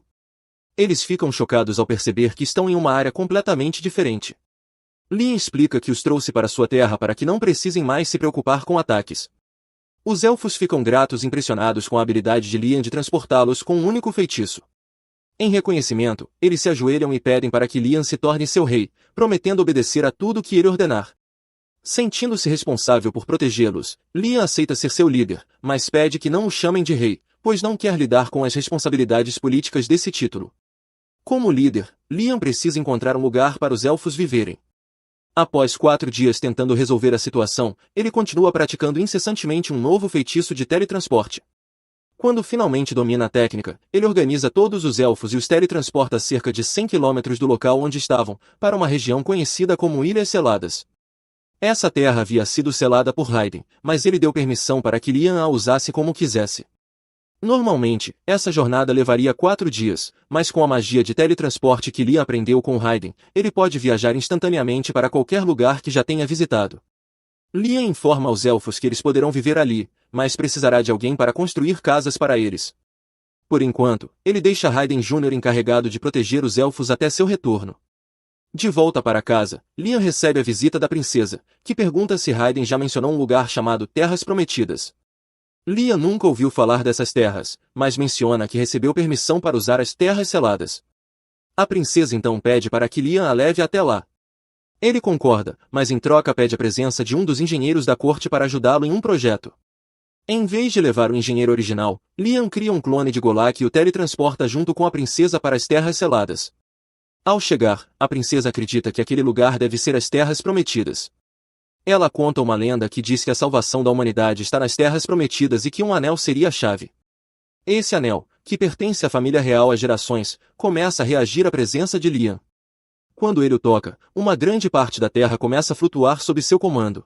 S1: Eles ficam chocados ao perceber que estão em uma área completamente diferente. Lian explica que os trouxe para sua terra para que não precisem mais se preocupar com ataques. Os elfos ficam gratos e impressionados com a habilidade de Lian de transportá-los com um único feitiço. Em reconhecimento, eles se ajoelham e pedem para que Lian se torne seu rei, prometendo obedecer a tudo que ele ordenar. Sentindo-se responsável por protegê-los, Lian aceita ser seu líder, mas pede que não o chamem de rei, pois não quer lidar com as responsabilidades políticas desse título. Como líder, Lian precisa encontrar um lugar para os elfos viverem. Após 4 dias tentando resolver a situação, ele continua praticando incessantemente um novo feitiço de teletransporte. Quando finalmente domina a técnica, ele organiza todos os elfos e os teletransporta a cerca de 100 km do local onde estavam, para uma região conhecida como Ilhas Seladas. Essa terra havia sido selada por Raiden, mas ele deu permissão para que Lian a usasse como quisesse. Normalmente, essa jornada levaria 4 dias, mas com a magia de teletransporte que Liam aprendeu com Raiden, ele pode viajar instantaneamente para qualquer lugar que já tenha visitado. Liam informa aos elfos que eles poderão viver ali, mas precisará de alguém para construir casas para eles. Por enquanto, ele deixa Raiden Jr. encarregado de proteger os elfos até seu retorno. De volta para casa, Liam recebe a visita da princesa, que pergunta se Raiden já mencionou um lugar chamado Terras Prometidas. Liam nunca ouviu falar dessas terras, mas menciona que recebeu permissão para usar as Terras Seladas. A princesa então pede para que Liam a leve até lá. Ele concorda, mas em troca pede a presença de um dos engenheiros da corte para ajudá-lo em um projeto. Em vez de levar o engenheiro original, Liam cria um clone de Golak e o teletransporta junto com a princesa para as Terras Seladas. Ao chegar, a princesa acredita que aquele lugar deve ser as Terras Prometidas. Ela conta uma lenda que diz que a salvação da humanidade está nas Terras Prometidas e que um anel seria a chave. Esse anel, que pertence à família real há gerações, começa a reagir à presença de Liam. Quando ele o toca, uma grande parte da terra começa a flutuar sob seu comando.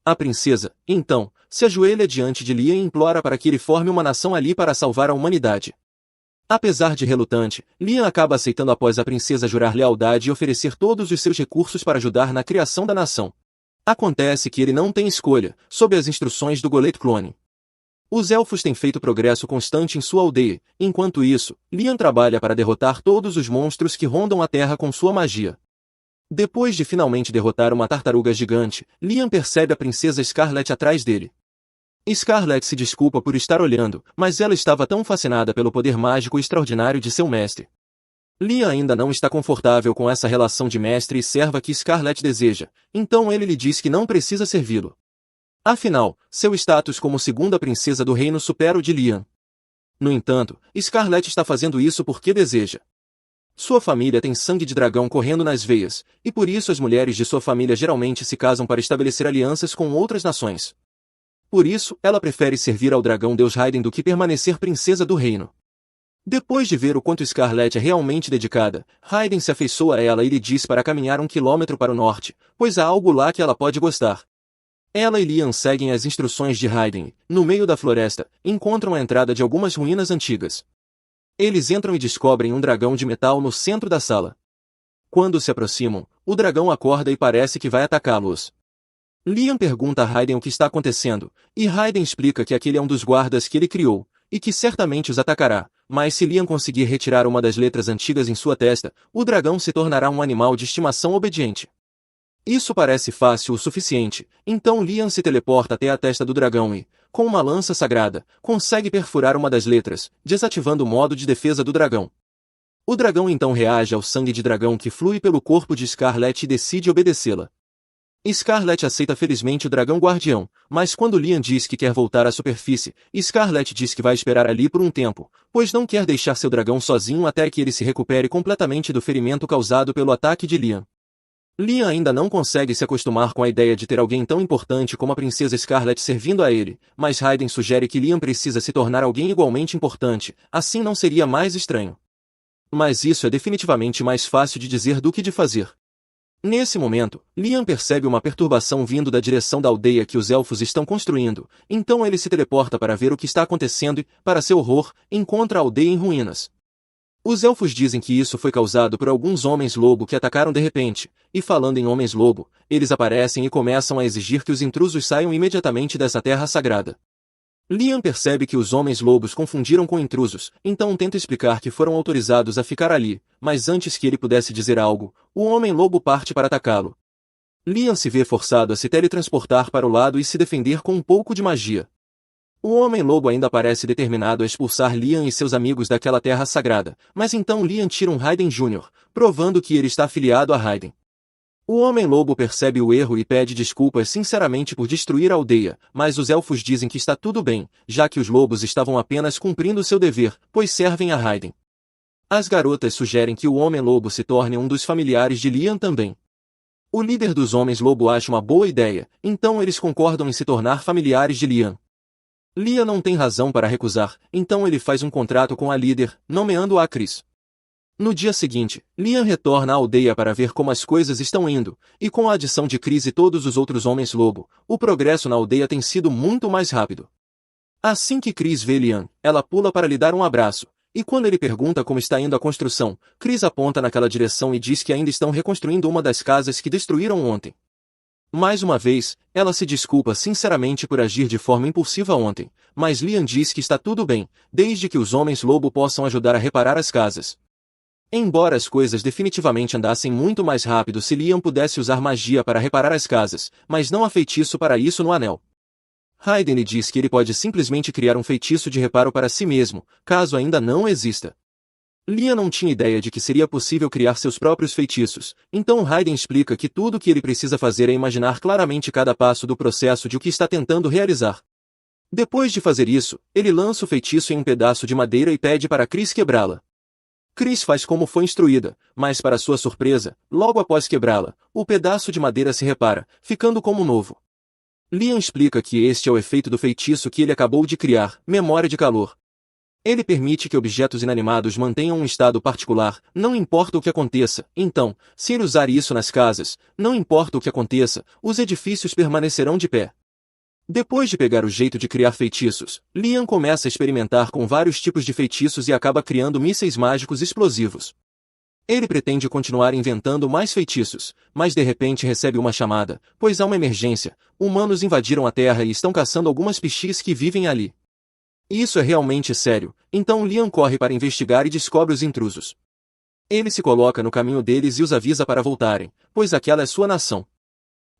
S1: A princesa, então, se ajoelha diante de Liam e implora para que ele forme uma nação ali para salvar a humanidade. Apesar de relutante, Liam acaba aceitando após a princesa jurar lealdade e oferecer todos os seus recursos para ajudar na criação da nação. Acontece que ele não tem escolha, sob as instruções do Golett Clone. Os elfos têm feito progresso constante em sua aldeia, enquanto isso, Liam trabalha para derrotar todos os monstros que rondam a Terra com sua magia. Depois de finalmente derrotar uma tartaruga gigante, Liam percebe a princesa Scarlet atrás dele. Scarlet se desculpa por estar olhando, mas ela estava tão fascinada pelo poder mágico extraordinário de seu mestre. Liam ainda não está confortável com essa relação de mestre e serva que Scarlet deseja, então ele lhe diz que não precisa servi-lo. Afinal, seu status como segunda princesa do reino supera o de Liam. No entanto, Scarlet está fazendo isso porque deseja. Sua família tem sangue de dragão correndo nas veias, e por isso as mulheres de sua família geralmente se casam para estabelecer alianças com outras nações. Por isso, ela prefere servir ao dragão Deus Raiden do que permanecer princesa do reino. Depois de ver o quanto Scarlet é realmente dedicada, Raiden se afeiçoa a ela e lhe diz para caminhar 1 quilômetro para o norte, pois há algo lá que ela pode gostar. Ela e Liam seguem as instruções de Raiden e, no meio da floresta, encontram a entrada de algumas ruínas antigas. Eles entram e descobrem um dragão de metal no centro da sala. Quando se aproximam, o dragão acorda e parece que vai atacá-los. Liam pergunta a Raiden o que está acontecendo, e Raiden explica que aquele é um dos guardas que ele criou, e que certamente os atacará, mas se Liam conseguir retirar uma das letras antigas em sua testa, o dragão se tornará um animal de estimação obediente. Isso parece fácil o suficiente, então Liam se teleporta até a testa do dragão e, com uma lança sagrada, consegue perfurar uma das letras, desativando o modo de defesa do dragão. O dragão então reage ao sangue de dragão que flui pelo corpo de Scarlet e decide obedecê-la. Scarlet aceita felizmente o dragão guardião, mas quando Liam diz que quer voltar à superfície, Scarlet diz que vai esperar ali por um tempo, pois não quer deixar seu dragão sozinho até que ele se recupere completamente do ferimento causado pelo ataque de Liam. Liam ainda não consegue se acostumar com a ideia de ter alguém tão importante como a princesa Scarlet servindo a ele, mas Raiden sugere que Liam precisa se tornar alguém igualmente importante, assim não seria mais estranho. Mas isso é definitivamente mais fácil de dizer do que de fazer. Nesse momento, Liam percebe uma perturbação vindo da direção da aldeia que os elfos estão construindo, então ele se teleporta para ver o que está acontecendo e, para seu horror, encontra a aldeia em ruínas. Os elfos dizem que isso foi causado por alguns homens-lobo que atacaram de repente, e falando em homens-lobo, eles aparecem e começam a exigir que os intrusos saiam imediatamente dessa terra sagrada. Liam percebe que os homens-lobos confundiram com intrusos, então tenta explicar que foram autorizados a ficar ali, mas antes que ele pudesse dizer algo, o homem-lobo parte para atacá-lo. Liam se vê forçado a se teletransportar para o lado e se defender com um pouco de magia. O Homem-Lobo ainda parece determinado a expulsar Liam e seus amigos daquela terra sagrada, mas então Liam tira um Raiden Jr., provando que ele está afiliado a Raiden. O Homem-Lobo percebe o erro e pede desculpas sinceramente por destruir a aldeia, mas os elfos dizem que está tudo bem, já que os lobos estavam apenas cumprindo seu dever, pois servem a Raiden. As garotas sugerem que o Homem-Lobo se torne um dos familiares de Liam também. O líder dos Homens-Lobo acha uma boa ideia, então eles concordam em se tornar familiares de Liam. Liam não tem razão para recusar, então ele faz um contrato com a líder, nomeando-a Chris. No dia seguinte, Liam retorna à aldeia para ver como as coisas estão indo, e com a adição de Chris e todos os outros Homens-Lobo, o progresso na aldeia tem sido muito mais rápido. Assim que Chris vê Liam, ela pula para lhe dar um abraço, e quando ele pergunta como está indo a construção, Chris aponta naquela direção e diz que ainda estão reconstruindo uma das casas que destruíram ontem. Mais uma vez, ela se desculpa sinceramente por agir de forma impulsiva ontem, mas Liam diz que está tudo bem, desde que os homens-lobo possam ajudar a reparar as casas. Embora as coisas definitivamente andassem muito mais rápido se Liam pudesse usar magia para reparar as casas, mas não há feitiço para isso no anel. Hayden lhe diz que ele pode simplesmente criar um feitiço de reparo para si mesmo, caso ainda não exista. Liam não tinha ideia de que seria possível criar seus próprios feitiços, então Hayden explica que tudo o que ele precisa fazer é imaginar claramente cada passo do processo de o que está tentando realizar. Depois de fazer isso, ele lança o feitiço em um pedaço de madeira e pede para Chris quebrá-la. Chris faz como foi instruída, mas para sua surpresa, logo após quebrá-la, o pedaço de madeira se repara, ficando como novo. Liam explica que este é o efeito do feitiço que ele acabou de criar, memória de calor. Ele permite que objetos inanimados mantenham um estado particular, não importa o que aconteça. Então, se ele usar isso nas casas, não importa o que aconteça, os edifícios permanecerão de pé. Depois de pegar o jeito de criar feitiços, Liam começa a experimentar com vários tipos de feitiços e acaba criando mísseis mágicos explosivos. Ele pretende continuar inventando mais feitiços, mas de repente recebe uma chamada, pois há uma emergência. Humanos invadiram a Terra e estão caçando algumas pixies que vivem ali. Isso é realmente sério, então Liam corre para investigar e descobre os intrusos. Ele se coloca no caminho deles e os avisa para voltarem, pois aquela é sua nação.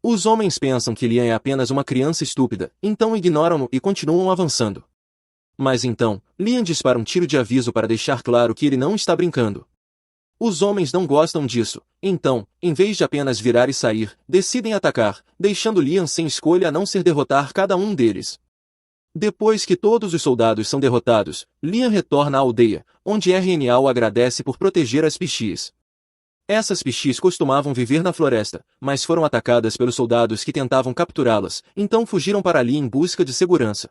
S1: Os homens pensam que Liam é apenas uma criança estúpida, então ignoram-no e continuam avançando. Mas então, Liam dispara um tiro de aviso para deixar claro que ele não está brincando. Os homens não gostam disso, então, em vez de apenas virar e sair, decidem atacar, deixando Liam sem escolha a não ser derrotar cada um deles. Depois que todos os soldados são derrotados, Liam retorna à aldeia, onde RNA o agradece por proteger as pixies. Essas pixies costumavam viver na floresta, mas foram atacadas pelos soldados que tentavam capturá-las, então fugiram para ali em busca de segurança.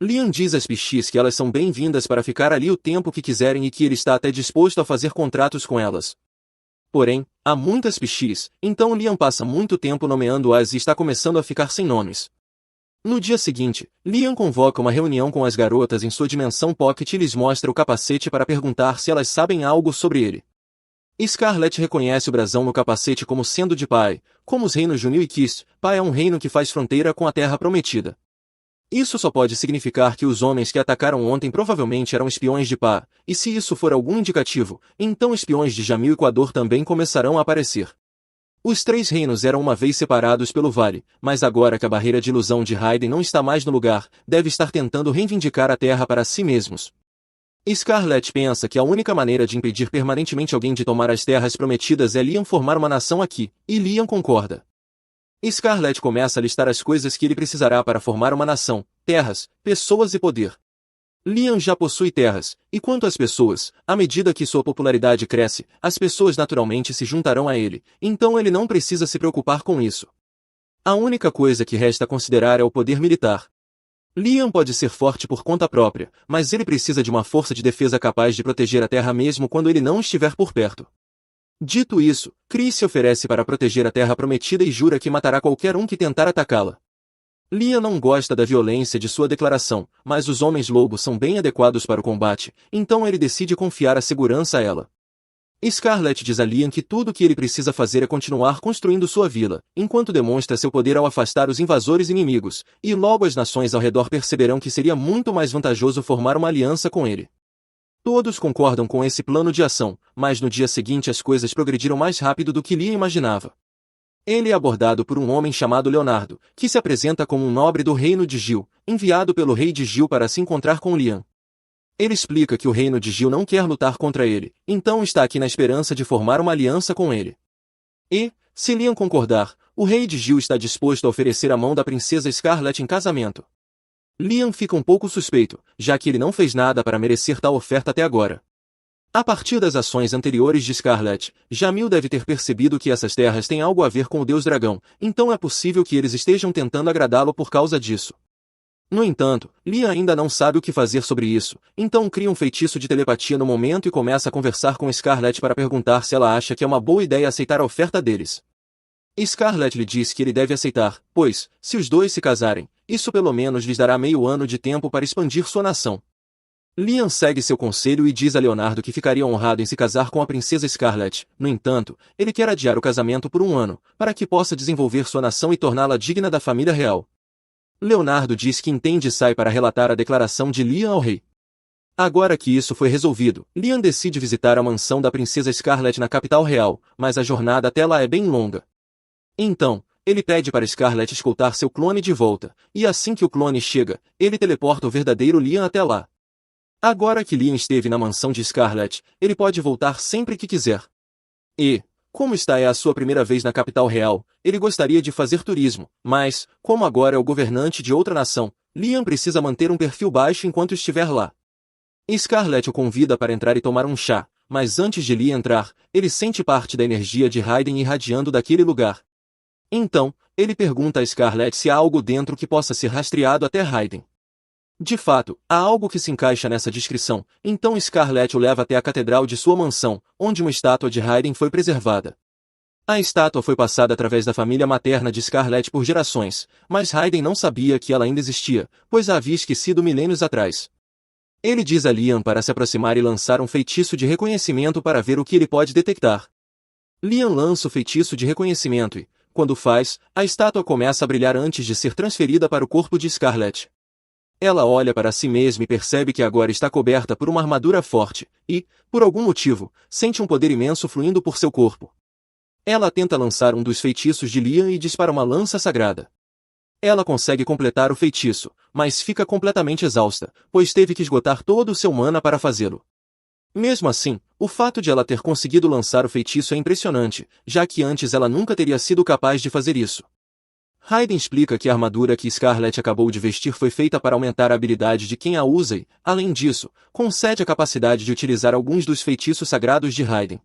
S1: Liam diz às pixies que elas são bem-vindas para ficar ali o tempo que quiserem e que ele está até disposto a fazer contratos com elas. Porém, há muitas pixies, então Liam passa muito tempo nomeando-as e está começando a ficar sem nomes. No dia seguinte, Liam convoca uma reunião com as garotas em sua dimensão Pocket e lhes mostra o capacete para perguntar se elas sabem algo sobre ele. Scarlet reconhece o brasão no capacete como sendo de Pai, como os reinos Junil e Kist. Pai é um reino que faz fronteira com a Terra Prometida. Isso só pode significar que os homens que atacaram ontem provavelmente eram espiões de Pá, e se isso for algum indicativo, então espiões de Jamil e Equador também começarão a aparecer. Os três reinos eram uma vez separados pelo vale, mas agora que a barreira de ilusão de Hayden não está mais no lugar, deve estar tentando reivindicar a Terra para si mesmos. Scarlet pensa que a única maneira de impedir permanentemente alguém de tomar as terras prometidas é Liam formar uma nação aqui, e Liam concorda. Scarlet começa a listar as coisas que ele precisará para formar uma nação: terras, pessoas e poder. Liam já possui terras, e quanto às pessoas, à medida que sua popularidade cresce, as pessoas naturalmente se juntarão a ele, então ele não precisa se preocupar com isso. A única coisa que resta considerar é o poder militar. Liam pode ser forte por conta própria, mas ele precisa de uma força de defesa capaz de proteger a Terra mesmo quando ele não estiver por perto. Dito isso, Chris se oferece para proteger a Terra Prometida e jura que matará qualquer um que tentar atacá-la. Liam não gosta da violência de sua declaração, mas os homens-lobo são bem adequados para o combate, então ele decide confiar a segurança a ela. Scarlet diz a Liam que tudo o que ele precisa fazer é continuar construindo sua vila, enquanto demonstra seu poder ao afastar os invasores inimigos, e logo as nações ao redor perceberão que seria muito mais vantajoso formar uma aliança com ele. Todos concordam com esse plano de ação, mas no dia seguinte as coisas progrediram mais rápido do que Liam imaginava. Ele é abordado por um homem chamado Leonardo, que se apresenta como um nobre do reino de Gil, enviado pelo rei de Gil para se encontrar com Liam. Ele explica que o reino de Gil não quer lutar contra ele, então está aqui na esperança de formar uma aliança com ele. E, se Liam concordar, o rei de Gil está disposto a oferecer a mão da princesa Scarlet em casamento. Liam fica um pouco suspeito, já que ele não fez nada para merecer tal oferta até agora. A partir das ações anteriores de Scarlet, Jamil deve ter percebido que essas terras têm algo a ver com o deus dragão, então é possível que eles estejam tentando agradá-lo por causa disso. No entanto, Liam ainda não sabe o que fazer sobre isso, então cria um feitiço de telepatia no momento e começa a conversar com Scarlet para perguntar se ela acha que é uma boa ideia aceitar a oferta deles. Scarlet lhe diz que ele deve aceitar, pois, se os dois se casarem, isso pelo menos lhes dará meio ano de tempo para expandir sua nação. Liam segue seu conselho e diz a Leonardo que ficaria honrado em se casar com a princesa Scarlet. No entanto, ele quer adiar o casamento por um ano, para que possa desenvolver sua nação e torná-la digna da família real. Leonardo diz que entende e sai para relatar a declaração de Liam ao rei. Agora que isso foi resolvido, Liam decide visitar a mansão da princesa Scarlet na capital real, mas a jornada até lá é bem longa. Então, ele pede para Scarlet escoltar seu clone de volta, e assim que o clone chega, ele teleporta o verdadeiro Liam até lá. Agora que Liam esteve na mansão de Scarlet, ele pode voltar sempre que quiser. E, como esta é a sua primeira vez na capital real, ele gostaria de fazer turismo, mas, como agora é o governante de outra nação, Liam precisa manter um perfil baixo enquanto estiver lá. Scarlet o convida para entrar e tomar um chá, mas antes de Liam entrar, ele sente parte da energia de Raiden irradiando daquele lugar. Então, ele pergunta a Scarlet se há algo dentro que possa ser rastreado até Raiden. De fato, há algo que se encaixa nessa descrição, então Scarlet o leva até a catedral de sua mansão, onde uma estátua de Raiden foi preservada. A estátua foi passada através da família materna de Scarlet por gerações, mas Raiden não sabia que ela ainda existia, pois a havia esquecido milênios atrás. Ele diz a Liam para se aproximar e lançar um feitiço de reconhecimento para ver o que ele pode detectar. Liam lança o feitiço de reconhecimento e, quando faz, a estátua começa a brilhar antes de ser transferida para o corpo de Scarlet. Ela olha para si mesma e percebe que agora está coberta por uma armadura forte, e, por algum motivo, sente um poder imenso fluindo por seu corpo. Ela tenta lançar um dos feitiços de Liam e dispara uma lança sagrada. Ela consegue completar o feitiço, mas fica completamente exausta, pois teve que esgotar todo o seu mana para fazê-lo. Mesmo assim, o fato de ela ter conseguido lançar o feitiço é impressionante, já que antes ela nunca teria sido capaz de fazer isso. Raiden explica que a armadura que Scarlet acabou de vestir foi feita para aumentar a habilidade de quem a usa e, além disso, concede a capacidade de utilizar alguns dos feitiços sagrados de Raiden.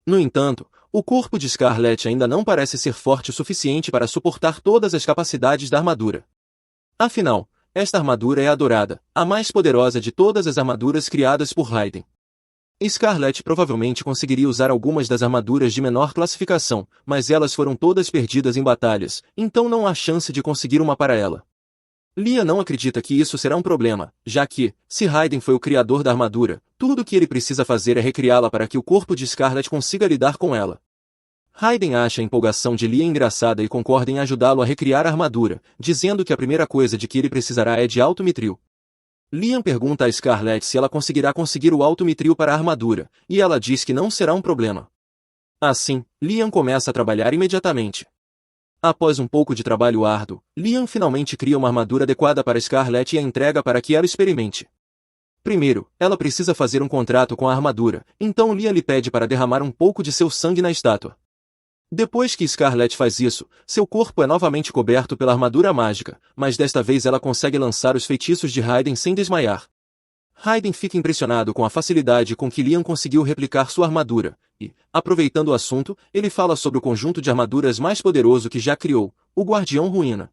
S1: No entanto, o corpo de Scarlet ainda não parece ser forte o suficiente para suportar todas as capacidades da armadura. Afinal, esta armadura é a dourada, a mais poderosa de todas as armaduras criadas por Raiden. Scarlet provavelmente conseguiria usar algumas das armaduras de menor classificação, mas elas foram todas perdidas em batalhas, então não há chance de conseguir uma para ela. Liam não acredita que isso será um problema, já que, se Raiden foi o criador da armadura, tudo o que ele precisa fazer é recriá-la para que o corpo de Scarlet consiga lidar com ela. Raiden acha a empolgação de Liam engraçada e concorda em ajudá-lo a recriar a armadura, dizendo que a primeira coisa de que ele precisará é de alto mitril. Liam pergunta a Scarlet se ela conseguirá conseguir o alto mitril para a armadura, e ela diz que não será um problema. Assim, Liam começa a trabalhar imediatamente. Após um pouco de trabalho árduo, Liam finalmente cria uma armadura adequada para Scarlet e a entrega para que ela experimente. Primeiro, ela precisa fazer um contrato com a armadura, então Liam lhe pede para derramar um pouco de seu sangue na estátua. Depois que Scarlet faz isso, seu corpo é novamente coberto pela armadura mágica, mas desta vez ela consegue lançar os feitiços de Raiden sem desmaiar. Raiden fica impressionado com a facilidade com que Liam conseguiu replicar sua armadura, e, aproveitando o assunto, ele fala sobre o conjunto de armaduras mais poderoso que já criou, o Guardião Ruína.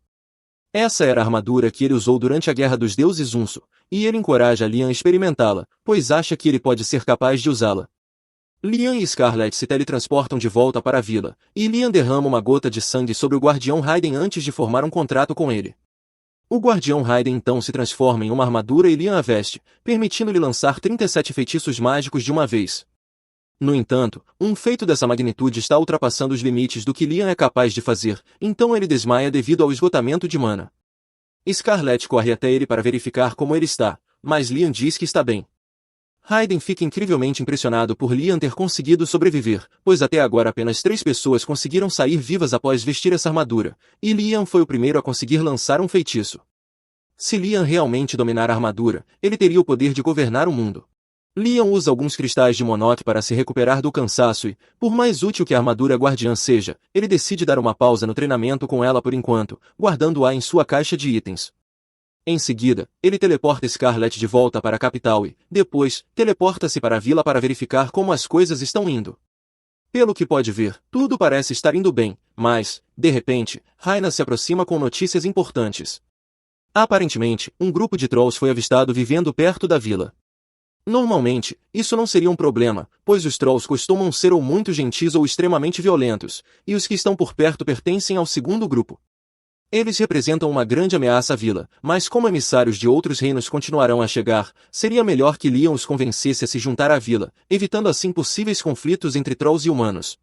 S1: Essa era a armadura que ele usou durante a Guerra dos Deuses Unso, e ele encoraja Liam a experimentá-la, pois acha que ele pode ser capaz de usá-la. Liam e Scarlet se teletransportam de volta para a vila, e Liam derrama uma gota de sangue sobre o Guardião Raiden antes de formar um contrato com ele. O Guardião Raiden então se transforma em uma armadura e Liam a veste, permitindo-lhe lançar 37 feitiços mágicos de uma vez. No entanto, um feito dessa magnitude está ultrapassando os limites do que Liam é capaz de fazer, então ele desmaia devido ao esgotamento de mana. Scarlet corre até ele para verificar como ele está, mas Liam diz que está bem. Raiden fica incrivelmente impressionado por Liam ter conseguido sobreviver, pois até agora apenas 3 pessoas conseguiram sair vivas após vestir essa armadura, e Liam foi o primeiro a conseguir lançar um feitiço. Se Liam realmente dominar a armadura, ele teria o poder de governar o mundo. Liam usa alguns cristais de Monok para se recuperar do cansaço e, por mais útil que a armadura guardiã seja, ele decide dar uma pausa no treinamento com ela por enquanto, guardando-a em sua caixa de itens. Em seguida, ele teleporta Scarlet de volta para a capital e, depois, teleporta-se para a vila para verificar como as coisas estão indo. Pelo que pode ver, tudo parece estar indo bem, mas, de repente, Raina se aproxima com notícias importantes. Aparentemente, um grupo de trolls foi avistado vivendo perto da vila. Normalmente, isso não seria um problema, pois os trolls costumam ser ou muito gentis ou extremamente violentos, e os que estão por perto pertencem ao segundo grupo. Eles representam uma grande ameaça à vila, mas como emissários de outros reinos continuarão a chegar, seria melhor que Liam os convencesse a se juntar à vila, evitando assim possíveis conflitos entre Trolls e humanos.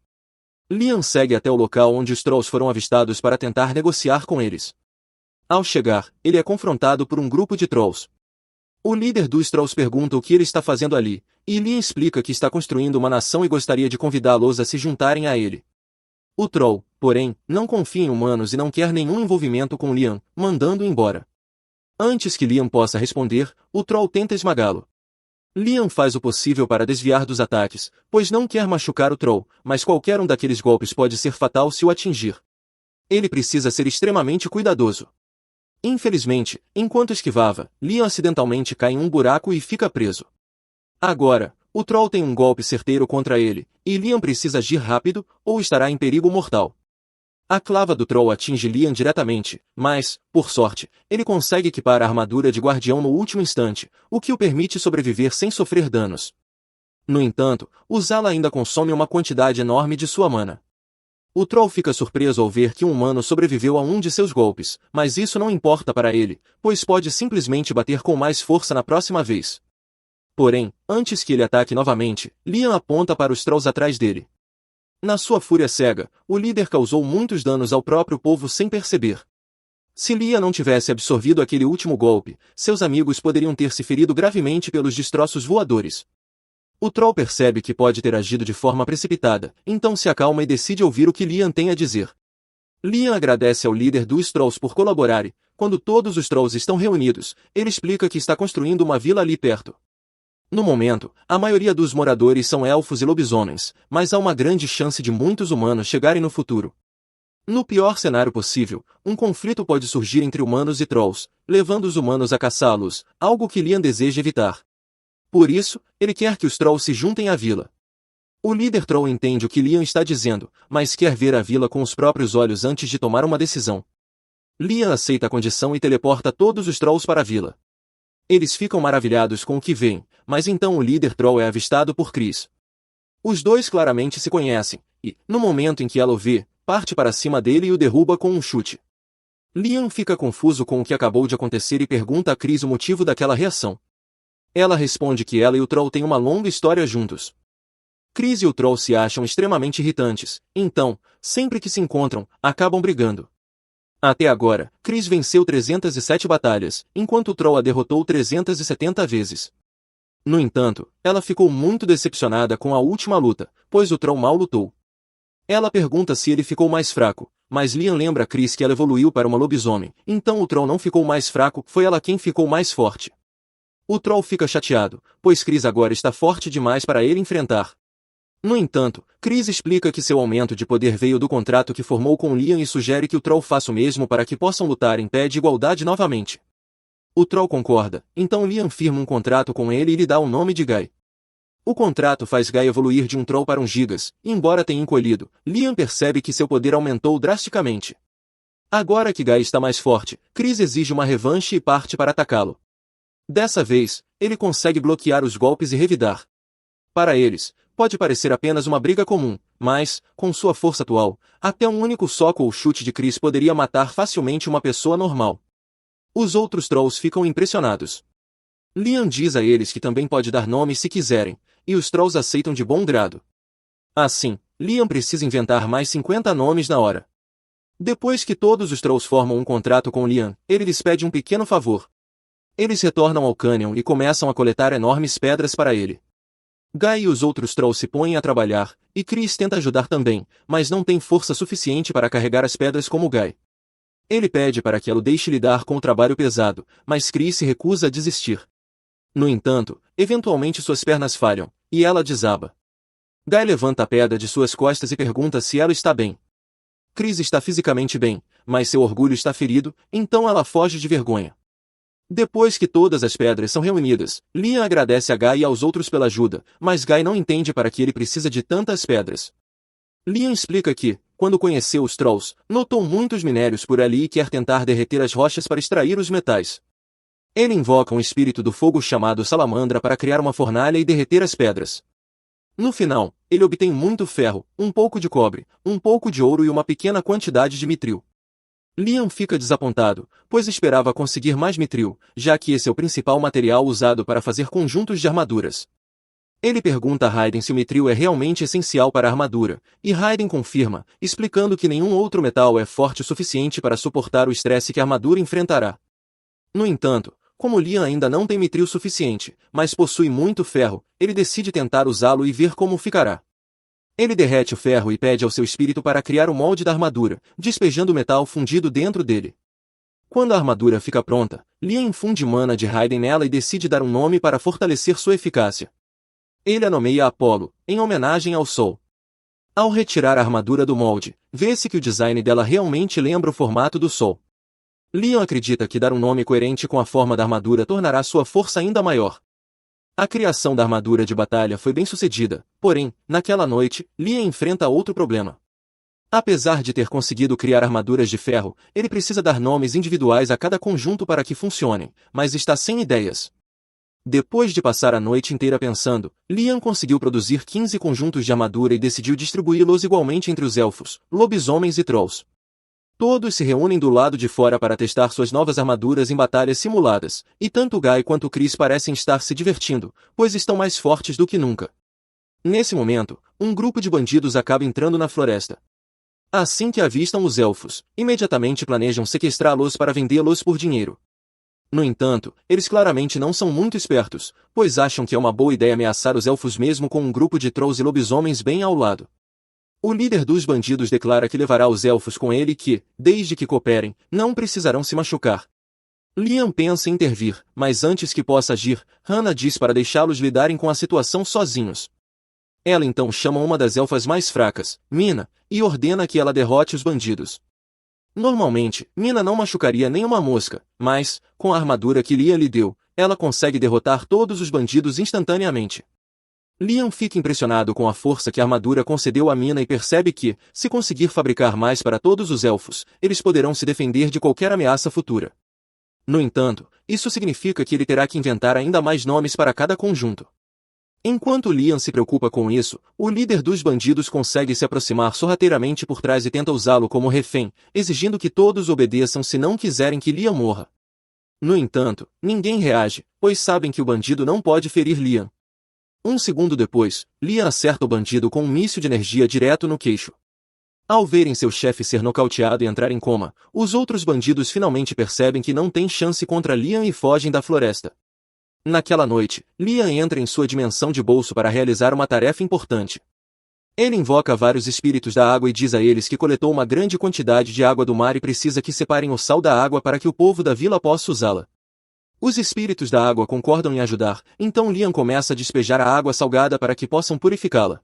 S1: Liam segue até o local onde os Trolls foram avistados para tentar negociar com eles. Ao chegar, ele é confrontado por um grupo de Trolls. O líder dos Trolls pergunta o que ele está fazendo ali, e Liam explica que está construindo uma nação e gostaria de convidá-los a se juntarem a ele. O Troll, porém, não confia em humanos e não quer nenhum envolvimento com Liam, mandando-o embora. Antes que Liam possa responder, o Troll tenta esmagá-lo. Liam faz o possível para desviar dos ataques, pois não quer machucar o Troll, mas qualquer um daqueles golpes pode ser fatal se o atingir. Ele precisa ser extremamente cuidadoso. Infelizmente, enquanto esquivava, Liam acidentalmente cai em um buraco e fica preso. Agora, o Troll tem um golpe certeiro contra ele, e Liam precisa agir rápido, ou estará em perigo mortal. A clava do Troll atinge Liam diretamente, mas, por sorte, ele consegue equipar a armadura de guardião no último instante, o que o permite sobreviver sem sofrer danos. No entanto, usá-la ainda consome uma quantidade enorme de sua mana. O Troll fica surpreso ao ver que um humano sobreviveu a um de seus golpes, mas isso não importa para ele, pois pode simplesmente bater com mais força na próxima vez. Porém, antes que ele ataque novamente, Liam aponta para os Trolls atrás dele. Na sua fúria cega, o líder causou muitos danos ao próprio povo sem perceber. Se Liam não tivesse absorvido aquele último golpe, seus amigos poderiam ter se ferido gravemente pelos destroços voadores. O Troll percebe que pode ter agido de forma precipitada, então se acalma e decide ouvir o que Liam tem a dizer. Liam agradece ao líder dos Trolls por colaborar e, quando todos os Trolls estão reunidos, ele explica que está construindo uma vila ali perto. No momento, a maioria dos moradores são elfos e lobisomens, mas há uma grande chance de muitos humanos chegarem no futuro. No pior cenário possível, um conflito pode surgir entre humanos e Trolls, levando os humanos a caçá-los, algo que Liam deseja evitar. Por isso, ele quer que os Trolls se juntem à vila. O líder Troll entende o que Liam está dizendo, mas quer ver a vila com os próprios olhos antes de tomar uma decisão. Liam aceita a condição e teleporta todos os Trolls para a vila. Eles ficam maravilhados com o que veem, mas então o líder Troll é avistado por Chris. Os dois claramente se conhecem, e, no momento em que ela o vê, parte para cima dele e o derruba com um chute. Liam fica confuso com o que acabou de acontecer e pergunta a Chris o motivo daquela reação. Ela responde que ela e o Troll têm uma longa história juntos. Chris e o Troll se acham extremamente irritantes, então, sempre que se encontram, acabam brigando. Até agora, Chris venceu 307 batalhas, enquanto o Troll a derrotou 370 vezes. No entanto, ela ficou muito decepcionada com a última luta, pois o Troll mal lutou. Ela pergunta se ele ficou mais fraco, mas Liam lembra a Chris que ela evoluiu para uma lobisomem, então o Troll não ficou mais fraco, foi ela quem ficou mais forte. O Troll fica chateado, pois Chris agora está forte demais para ele enfrentar. No entanto, Chris explica que seu aumento de poder veio do contrato que formou com Liam e sugere que o Troll faça o mesmo para que possam lutar em pé de igualdade novamente. O Troll concorda, então Liam firma um contrato com ele e lhe dá o nome de Guy. O contrato faz Guy evoluir de um Troll para um Gigas, e embora tenha encolhido, Liam percebe que seu poder aumentou drasticamente. Agora que Guy está mais forte, Chris exige uma revanche e parte para atacá-lo. Dessa vez, ele consegue bloquear os golpes e revidar. Para eles, pode parecer apenas uma briga comum, mas, com sua força atual, até um único soco ou chute de Chris poderia matar facilmente uma pessoa normal. Os outros Trolls ficam impressionados. Liam diz a eles que também pode dar nome se quiserem, e os Trolls aceitam de bom grado. Assim, Liam precisa inventar mais 50 nomes na hora. Depois que todos os Trolls formam um contrato com Liam, ele lhes pede um pequeno favor. Eles retornam ao Canyon e começam a coletar enormes pedras para ele. Guy e os outros Trolls se põem a trabalhar, e Chris tenta ajudar também, mas não tem força suficiente para carregar as pedras como Guy. Ele pede para que ela o deixe lidar com o trabalho pesado, mas Chris se recusa a desistir. No entanto, eventualmente suas pernas falham, e ela desaba. Guy levanta a pedra de suas costas e pergunta se ela está bem. Chris está fisicamente bem, mas seu orgulho está ferido, então ela foge de vergonha. Depois que todas as pedras são reunidas, Liam agradece a Guy e aos outros pela ajuda, mas Guy não entende para que ele precisa de tantas pedras. Liam explica que, quando conheceu os Trolls, notou muitos minérios por ali e quer tentar derreter as rochas para extrair os metais. Ele invoca um espírito do fogo chamado Salamandra para criar uma fornalha e derreter as pedras. No final, ele obtém muito ferro, um pouco de cobre, um pouco de ouro e uma pequena quantidade de mitril. Liam fica desapontado, pois esperava conseguir mais mitril, já que esse é o principal material usado para fazer conjuntos de armaduras. Ele pergunta a Raiden se o mitril é realmente essencial para a armadura, e Raiden confirma, explicando que nenhum outro metal é forte o suficiente para suportar o estresse que a armadura enfrentará. No entanto, como Liam ainda não tem mitril suficiente, mas possui muito ferro, ele decide tentar usá-lo e ver como ficará. Ele derrete o ferro e pede ao seu espírito para criar o molde da armadura, despejando o metal fundido dentro dele. Quando a armadura fica pronta, Liam infunde mana de Raiden nela e decide dar um nome para fortalecer sua eficácia. Ele a nomeia Apollo, em homenagem ao Sol. Ao retirar a armadura do molde, vê-se que o design dela realmente lembra o formato do Sol. Liam acredita que dar um nome coerente com a forma da armadura tornará sua força ainda maior. A criação da armadura de batalha foi bem sucedida, porém, naquela noite, Liam enfrenta outro problema. Apesar de ter conseguido criar armaduras de ferro, ele precisa dar nomes individuais a cada conjunto para que funcionem, mas está sem ideias. Depois de passar a noite inteira pensando, Liam conseguiu produzir 15 conjuntos de armadura e decidiu distribuí-los igualmente entre os elfos, lobisomens e trolls. Todos se reúnem do lado de fora para testar suas novas armaduras em batalhas simuladas, e tanto Guy quanto Chris parecem estar se divertindo, pois estão mais fortes do que nunca. Nesse momento, um grupo de bandidos acaba entrando na floresta. Assim que avistam os elfos, imediatamente planejam sequestrá-los para vendê-los por dinheiro. No entanto, eles claramente não são muito espertos, pois acham que é uma boa ideia ameaçar os elfos mesmo com um grupo de trolls e lobisomens bem ao lado. O líder dos bandidos declara que levará os elfos com ele e que, desde que cooperem, não precisarão se machucar. Liam pensa em intervir, mas antes que possa agir, Hannah diz para deixá-los lidarem com a situação sozinhos. Ela então chama uma das elfas mais fracas, Mina, e ordena que ela derrote os bandidos. Normalmente, Mina não machucaria nem uma mosca, mas, com a armadura que Liam lhe deu, ela consegue derrotar todos os bandidos instantaneamente. Liam fica impressionado com a força que a armadura concedeu a Mina e percebe que, se conseguir fabricar mais para todos os elfos, eles poderão se defender de qualquer ameaça futura. No entanto, isso significa que ele terá que inventar ainda mais nomes para cada conjunto. Enquanto Liam se preocupa com isso, o líder dos bandidos consegue se aproximar sorrateiramente por trás e tenta usá-lo como refém, exigindo que todos obedeçam se não quiserem que Liam morra. No entanto, ninguém reage, pois sabem que o bandido não pode ferir Liam. Um segundo depois, Liam acerta o bandido com um míssil de energia direto no queixo. Ao verem seu chefe ser nocauteado e entrar em coma, os outros bandidos finalmente percebem que não têm chance contra Liam e fogem da floresta. Naquela noite, Liam entra em sua dimensão de bolso para realizar uma tarefa importante. Ele invoca vários espíritos da água e diz a eles que coletou uma grande quantidade de água do mar e precisa que separem o sal da água para que o povo da vila possa usá-la. Os espíritos da água concordam em ajudar, então Liam começa a despejar a água salgada para que possam purificá-la.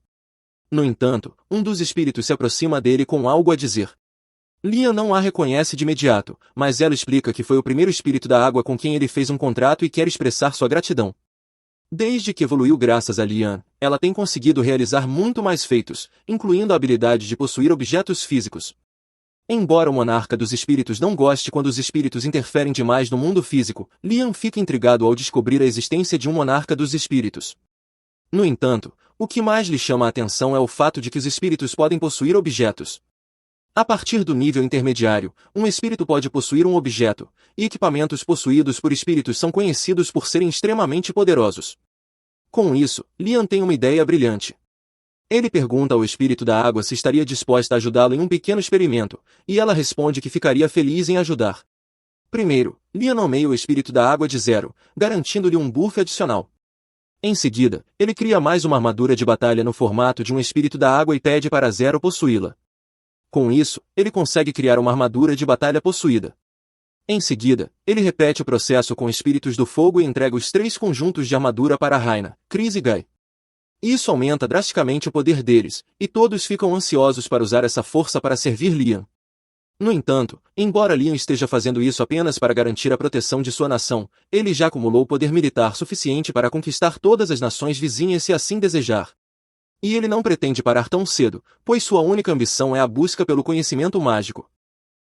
S1: No entanto, um dos espíritos se aproxima dele com algo a dizer. Liam não a reconhece de imediato, mas ela explica que foi o primeiro espírito da água com quem ele fez um contrato e quer expressar sua gratidão. Desde que evoluiu graças a Liam, ela tem conseguido realizar muito mais feitos, incluindo a habilidade de possuir objetos físicos. Embora o monarca dos espíritos não goste quando os espíritos interferem demais no mundo físico, Liam fica intrigado ao descobrir a existência de um monarca dos espíritos. No entanto, o que mais lhe chama a atenção é o fato de que os espíritos podem possuir objetos. A partir do nível intermediário, um espírito pode possuir um objeto, e equipamentos possuídos por espíritos são conhecidos por serem extremamente poderosos. Com isso, Liam tem uma ideia brilhante. Ele pergunta ao espírito da água se estaria disposta a ajudá-lo em um pequeno experimento, e ela responde que ficaria feliz em ajudar. Primeiro, Liam nomeia o espírito da água de Zero, garantindo-lhe um buff adicional. Em seguida, ele cria mais uma armadura de batalha no formato de um espírito da água e pede para Zero possuí-la. Com isso, ele consegue criar uma armadura de batalha possuída. Em seguida, ele repete o processo com espíritos do fogo e entrega os 3 conjuntos de armadura para Raina, Chris e Guy. Isso aumenta drasticamente o poder deles, e todos ficam ansiosos para usar essa força para servir Liam. No entanto, embora Liam esteja fazendo isso apenas para garantir a proteção de sua nação, ele já acumulou poder militar suficiente para conquistar todas as nações vizinhas se assim desejar. E ele não pretende parar tão cedo, pois sua única ambição é a busca pelo conhecimento mágico.